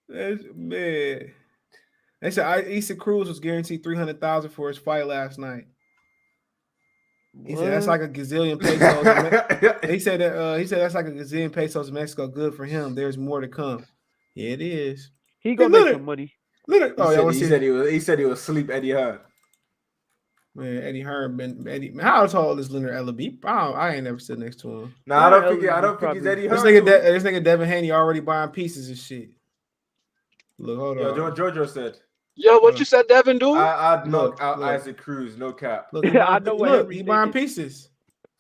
Man. They said Issa Cruz was guaranteed $300,000 for his fight last night. He said that's like a gazillion pesos. He said that's like a gazillion pesos in Mexico. Good for him. There's more to come. Yeah, it is. He gonna make some money. Leonard. He said he was asleep Eddie Hearn. Man, Eddie Hearn how tall is Leonard Ellaby? I ain't never stood next to him. No, I don't think he's Eddie Hearn. This nigga Devin Haney already buying pieces of shit. Look, hold on. Jojo said. Yo, what you said, Devin, dude? I'd knock out Isaac Cruz, no cap. Look, I know what he buying pieces.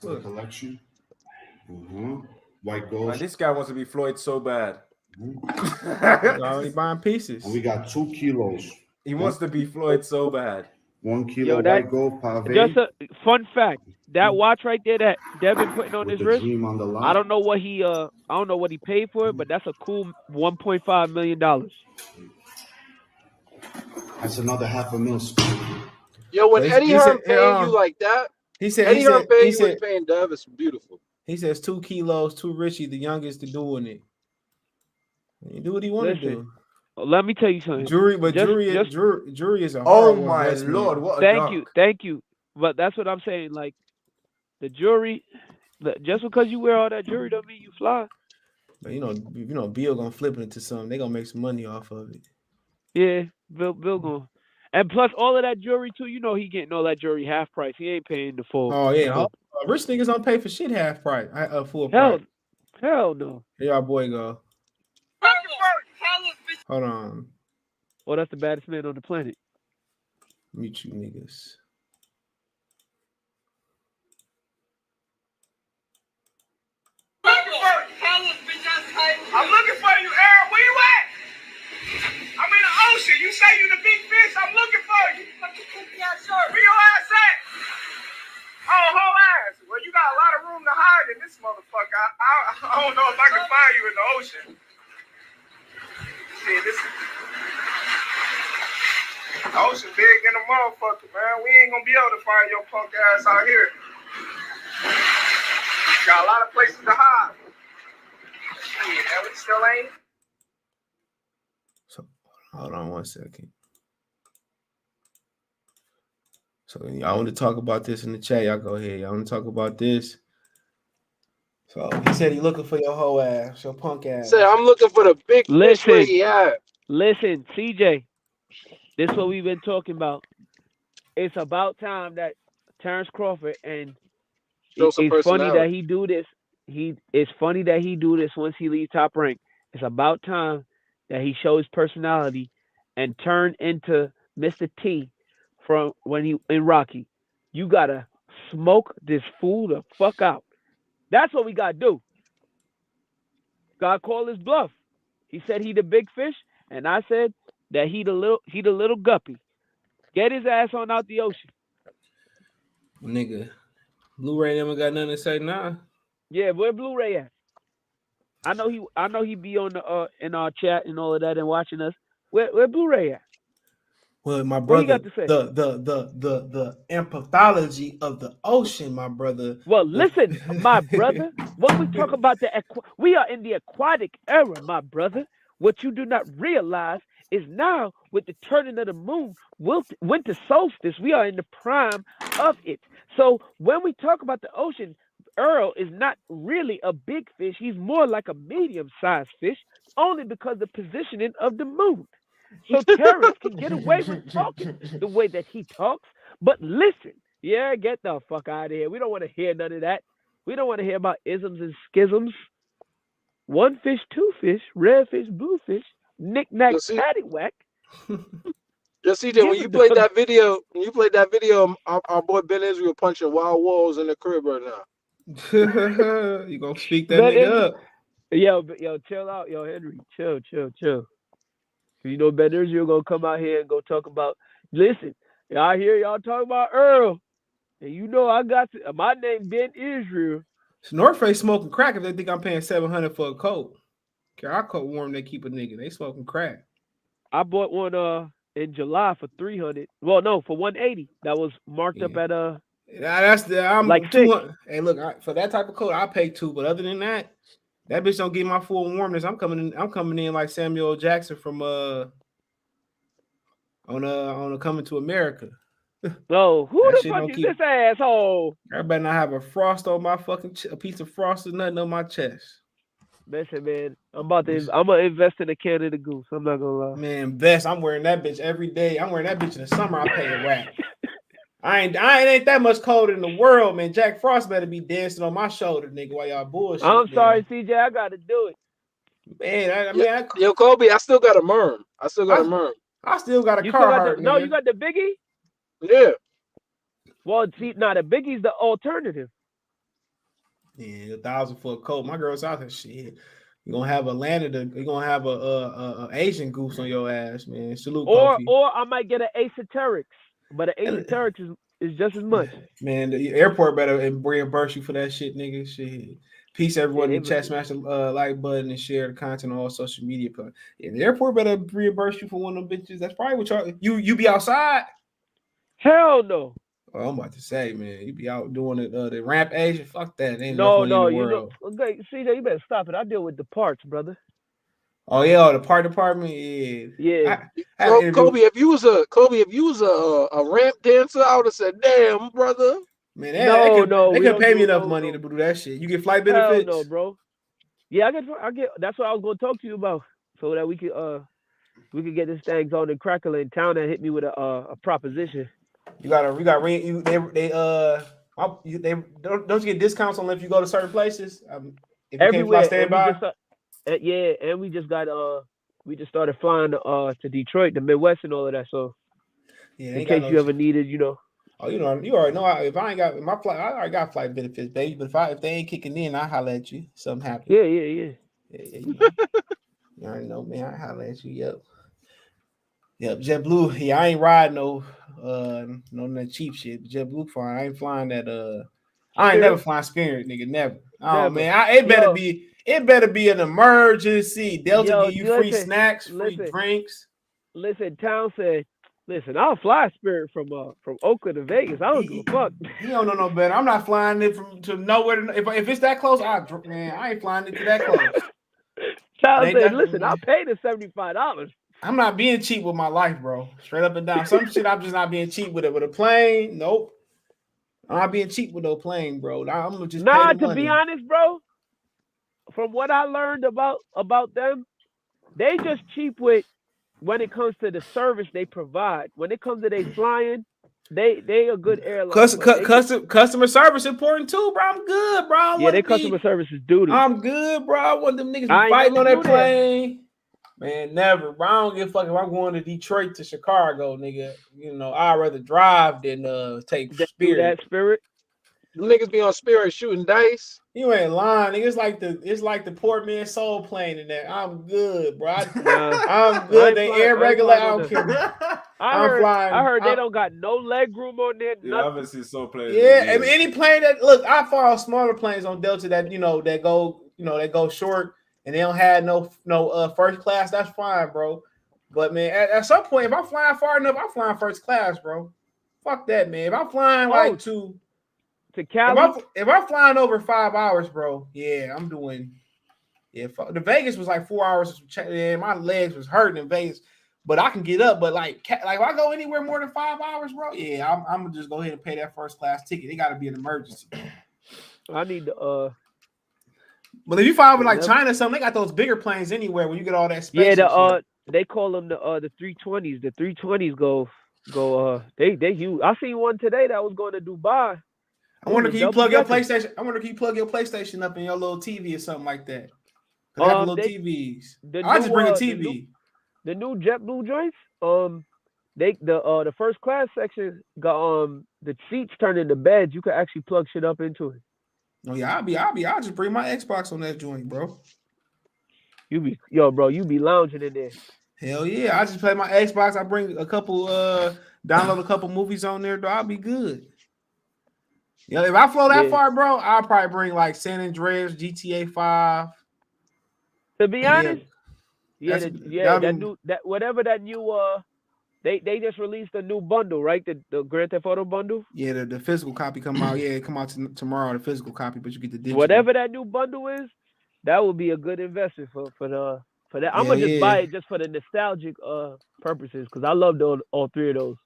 Look. Collection. White gold. Man, this guy wants to be Floyd so bad. He's already buying pieces. And we got 2 kilos. He wants to be Floyd so bad. 1 kilo white gold pave. Just a fun fact. That watch right there that Devin putting on his wrist. I don't know what he paid for it, but that's a cool $1.5 million. That's another $500,000. Yo, when Eddie Hearn paying you like that, Eddie Hearn paying you and paying Dev is beautiful. He says 2 kilos, too Richie, the youngest, to doing it. He do what he want to do. Let me tell you something. Jury is a hard oh one. my lord! What a Thank you. But that's what I'm saying. Like the jewelry, just because you wear all that jewelry don't mean you fly. But Bill gonna flip it into something. They gonna make some money off of it. Yeah, Bill going. And plus all of that jewelry too. You know he getting all that jewelry half price. He ain't paying the full. Oh yeah, full. rich niggas don't pay for shit half price, full Hell, price. hell no. Here our boy go. Hold on, Well, that's the baddest man on the planet. mute you niggas. I'm looking for you, Earl. Where you at? I'm in the ocean. You say you the big fish. I'm looking for you. Where your ass at? Oh, whole ass. Well, you got a lot of room to hide in this motherfucker. I don't know if I can find you in the ocean. Shit, this is... The ocean big in the motherfucker, man. We ain't gonna be able to find your punk ass out here. Got a lot of places to hide. Shit, man, we still ain't. So hold on 1 second. So y'all want to talk about this in the chat? Y'all go ahead. Y'all want to talk about this? So he said he looking for your whole ass, your punk ass. Say I'm looking for the big fish where he at. Listen, CJ. This is what we've been talking about. It's about time that Terrence Crawford and it's funny that he do this. It's funny that he do this once he leaves Top Rank. It's about time that he shows his personality and turn into Mr. T from when he in Rocky. You gotta smoke this fool the fuck out. That's what we gotta do. God called his bluff. He said he the big fish, and I said that he the little guppy. Get his ass on out the ocean. Nigga, Blu-ray never got nothing to say now. Yeah, where Blu-ray at? I know he be on the in our chat and all of that and watching us. Where Blu-ray at? Well, my What he brother, got to say? the empathology of the ocean, my brother. Well, listen, my brother. When we talk about we are in the aquatic era, my brother. What you do not realize is now with the turning of the moon, winter solstice, we are in the prime of it. So when we talk about the ocean, Earl is not really a big fish. He's more like a medium-sized fish, only because of the positioning of the moon. So Terrence can get away with talking the way that he talks. But listen, get the fuck out of here. We don't want to hear none of that. We don't want to hear about isms and schisms. One fish, two fish, red fish, blue fish, knick-knack, paddywhack. Just CJ, when you played that video, our boy Ben Israel punching wild wolves in the crib right now. You gonna speak that nigga up? Yo, chill out, Henry, chill. You know Ben Israel gonna come out here and go talk about. Listen, I hear y'all talk about Earl, and you know I got my name Ben Israel. North Face smoking crack if they think I'm paying $700 for a coat. Our coat warm, they keep a nigga. They smoking crack. I bought one in July for $300. Well, no, for $180. That was marked up at I'm like $200. Hey, look, for that type of coat, I pay $2. But other than that, that bitch don't give my full warmness. I'm coming in like Samuel L. Jackson from on Coming to America. No, who the fuck is this asshole? I better not have a frost on my fucking a piece of frosted nothing on my chest. Listen, man, I'm gonna invest in a Canada Goose. I'm not gonna lie. Man, invest. I'm wearing that bitch every day. I'm wearing that bitch in the summer. I pay a rack. I ain't that much colder in the world, man. Jack Frost better be dancing on my shoulder, nigga, while y'all bullshit. I'm sorry, CJ. I gotta do it. Man, yo, Kobe, I still got a merm. I still got a Carhartt. No, you got the Biggie? Yeah. Well, see, the Biggie's the alternative. Yeah, $1,000 for a coat. My girl's out there. Shit, you gonna have you gonna have a Asian goose on your ass, man. Salute, Kofi. Or I might get an Ace-Terix, but an Ace-Terix is just as much. Man, the airport better reimburse you for that shit, nigga. Shit. Peace, everyone in the chat. Smash the like button and share the content on all social media. Yeah, the airport better reimburse you for one of them bitches. That's probably what you be outside. Hell no. Oh, I'm about to say, man, you be out doing the ramp Asian. Fuck that. Ain't no, you know, okay, CJ, you better stop it. I deal with the parts, brother. Oh yeah, the part department. Yeah. Yeah. I had an interview. Kobe, if you was a ramp dancer, I would have said, "Damn, brother." Man, No, they we couldn't don't pay me do enough no, money no. to do that shit. You get flight Hell benefits. no, bro. Yeah, I get. That's what I was gonna talk to you about, so that we could get this thing on and crackle in town and hit me with a proposition. You got they don't you get discounts on if you go to certain places. If you can't fly Everywhere, and we standby. just and we just started flying to Detroit, the Midwest, and all of that. So Yeah, in ain't got case no. you ever needed, Oh, you already know. If I ain't got my flight, I already got flight benefits, baby. But if they ain't kicking in, I holler at you. Something happen. Yeah. Yeah. You already know, man. I holler at you. Yep. JetBlue. Yeah, I ain't riding no that cheap shit. JetBlue flying. I ain't flying that. I ain't never flying Spirit, nigga. Never. Oh Never. man, it better be an emergency. Delta give you free snacks, free drinks. Listen, Town said, "Listen, I'll fly Spirit from Oakland to Vegas. I don't give a fuck." He don't know no better. I'm not flying it to nowhere. If it's that close, I ain't flying it to that close. Town said, "Listen, I'll pay the $75." I'm not being cheap with my life, bro. Straight up and down. Some shit I'm just not being cheap with it. With a plane, nope. I'm not being cheap with no plane, bro. I'm gonna just pay the money. To be honest, bro, from what I learned about them, they just cheap with when it comes to the service they provide. When it comes to they flying, they a good airline. Customer service important too, bro. I'm good, bro. Yeah, their customer service is duty. I'm good, bro. I want them niggas be fighting on that plane. Man, never, bro. I don't give a fuck if I'm going to Detroit to Chicago, nigga. I'd rather drive than take Spirit. Do that Spirit. The niggas be on Spirit shooting dice. You ain't lying, nigga. It's like the Port Man Soul plane in there. I'm good, bro. I'm good. They air regular. I don't care. I heard they don't got no leg room on there. Yeah, I haven't seen Soul planes. Yeah, I mean, any plane that I fly on smaller planes on Delta that that go short. And they don't have no first class, that's fine, bro. But man, at some point, if I'm flying far enough, I'm flying first class, bro. Fuck that, man. If I'm flying to Cali, if I'm flying over 5 hours, bro, yeah, I'm doing. Yeah, the Vegas was like 4 hours. Yeah, my legs was hurting in Vegas, but I can get up. But like if I go anywhere more than 5 hours, bro, yeah, I'm gonna just go ahead and pay that first class ticket. It got to be an emergency. I need to. But if you fly with like China or something, they got those bigger planes anywhere where you get all that space. Yeah, they call them the 320s. The 320s go. They huge. I seen one today that was going to Dubai. I wonder can you plug your PlayStation? I wonder can you plug your PlayStation up in your little TV or something like that? They have little TVs. I just bring a TV. The new JetBlue joints. The first class section got the seats turned into beds. You could actually plug shit up into it. Oh yeah, I'll just bring my Xbox on that joint, bro. You be lounging in there. Hell yeah, I just play my Xbox. I bring a couple download a couple movies on there, though. I'll be good. Yeah, if I flow that far, bro, I'll probably bring like San Andreas, GTA 5. To be honest, whatever that new they just released a new bundle, right? The Grand Theft Auto bundle. Yeah, the physical copy come out. Yeah, it come out tomorrow. The physical copy, but you get the digital. Whatever that new bundle is, that would be a good investment for that. I'm gonna just buy it just for the nostalgic purposes because I loved all three of those.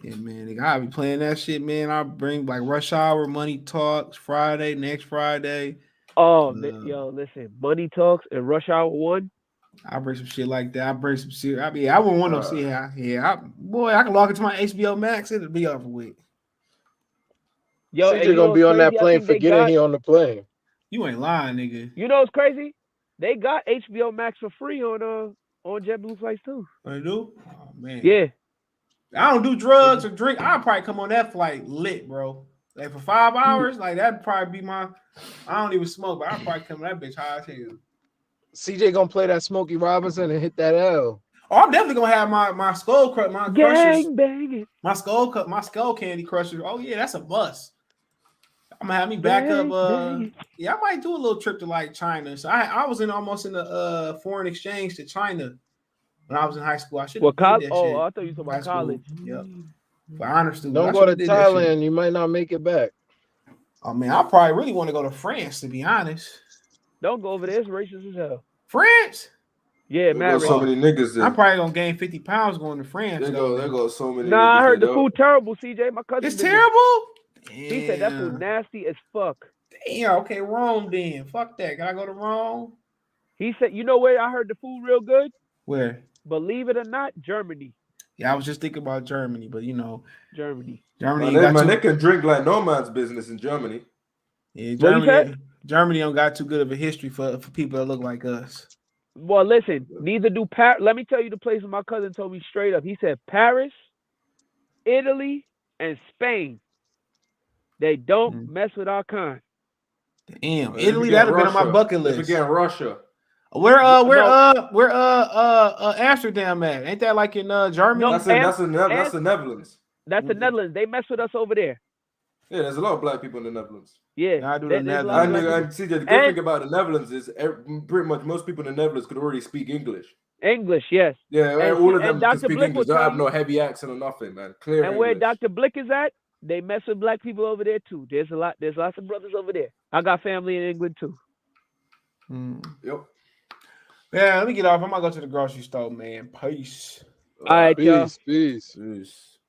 Yeah, man, I'll be playing that shit, man. I'll bring like Rush Hour, Money Talks, next Friday. Oh, listen, Money Talks and Rush Hour 1. I bring some shit like that. I bring some shit. I wouldn't want to see how. Yeah, I can log into my HBO Max. It'll be over with. Yo, CJ gonna be on that plane forgetting he on the plane. You ain't lying, nigga. You know what's crazy? They got HBO Max for free on JetBlue flights too. They do? Oh man. Yeah. I don't do drugs or drink. I'll probably come on that flight lit, bro. Like for 5 hours, like that'd probably be my. I don't even smoke, but I'll probably come on that bitch high as hell. CJ gonna play that Smokey Robinson and hit that L. Oh, I'm definitely gonna have my skull crush, my crushers, banging. my skull candy crusher. Oh yeah, that's a must. I'm gonna have me back up. Yeah, I might do a little trip to like China. So I was almost in the foreign exchange to China when I was in high school. I should have did that shit. Oh, I thought you were talking about college. Yep. For honor student. Don't go to Thailand. You might not make it back. Oh man, I probably really want to go to France, to be honest. Don't go over there. It's racist as hell. France? Yeah, There go so many niggas there. I'm probably gonna gain 50 pounds going to France. There go so many. Nah, niggas I heard there, the food terrible. CJ, my cousin. It's terrible. He said that food nasty as fuck. Damn. Okay, Rome then. Fuck that. Gotta go to Rome. He said, you know where I heard the food real good? Where? Believe it or not, Germany. Yeah, I was just thinking about Germany, but Germany. They can drink like no man's business in Germany. Yeah, Germany don't got too good of a history for people that look like us. Well, listen, neither do Paris. Let me tell you the places my cousin told me straight up. He said Paris, Italy, and Spain. They don't mess with our kind. Damn, Italy, that'd have been on my bucket list. Forget Russia. Where Amsterdam at? Ain't that like in Germany? No, that's the Netherlands. That's the Netherlands. They mess with us over there. Yeah, there's a lot of black people in the Netherlands. Yeah, I do the Netherlands. And see, the good thing about the Netherlands is pretty much most people in the Netherlands could already speak English. English, yes. Yeah, all of them can speak Blick English. They don't have no heavy accent or nothing, man. Clear and English. where Dr. Blick is at, they mess with black people over there too. There's lots of brothers over there. I got family in England too. Yep. Yeah, let me get off. I'm gonna go to the grocery store, man. Peace. All right, y'all. Peace. Peace.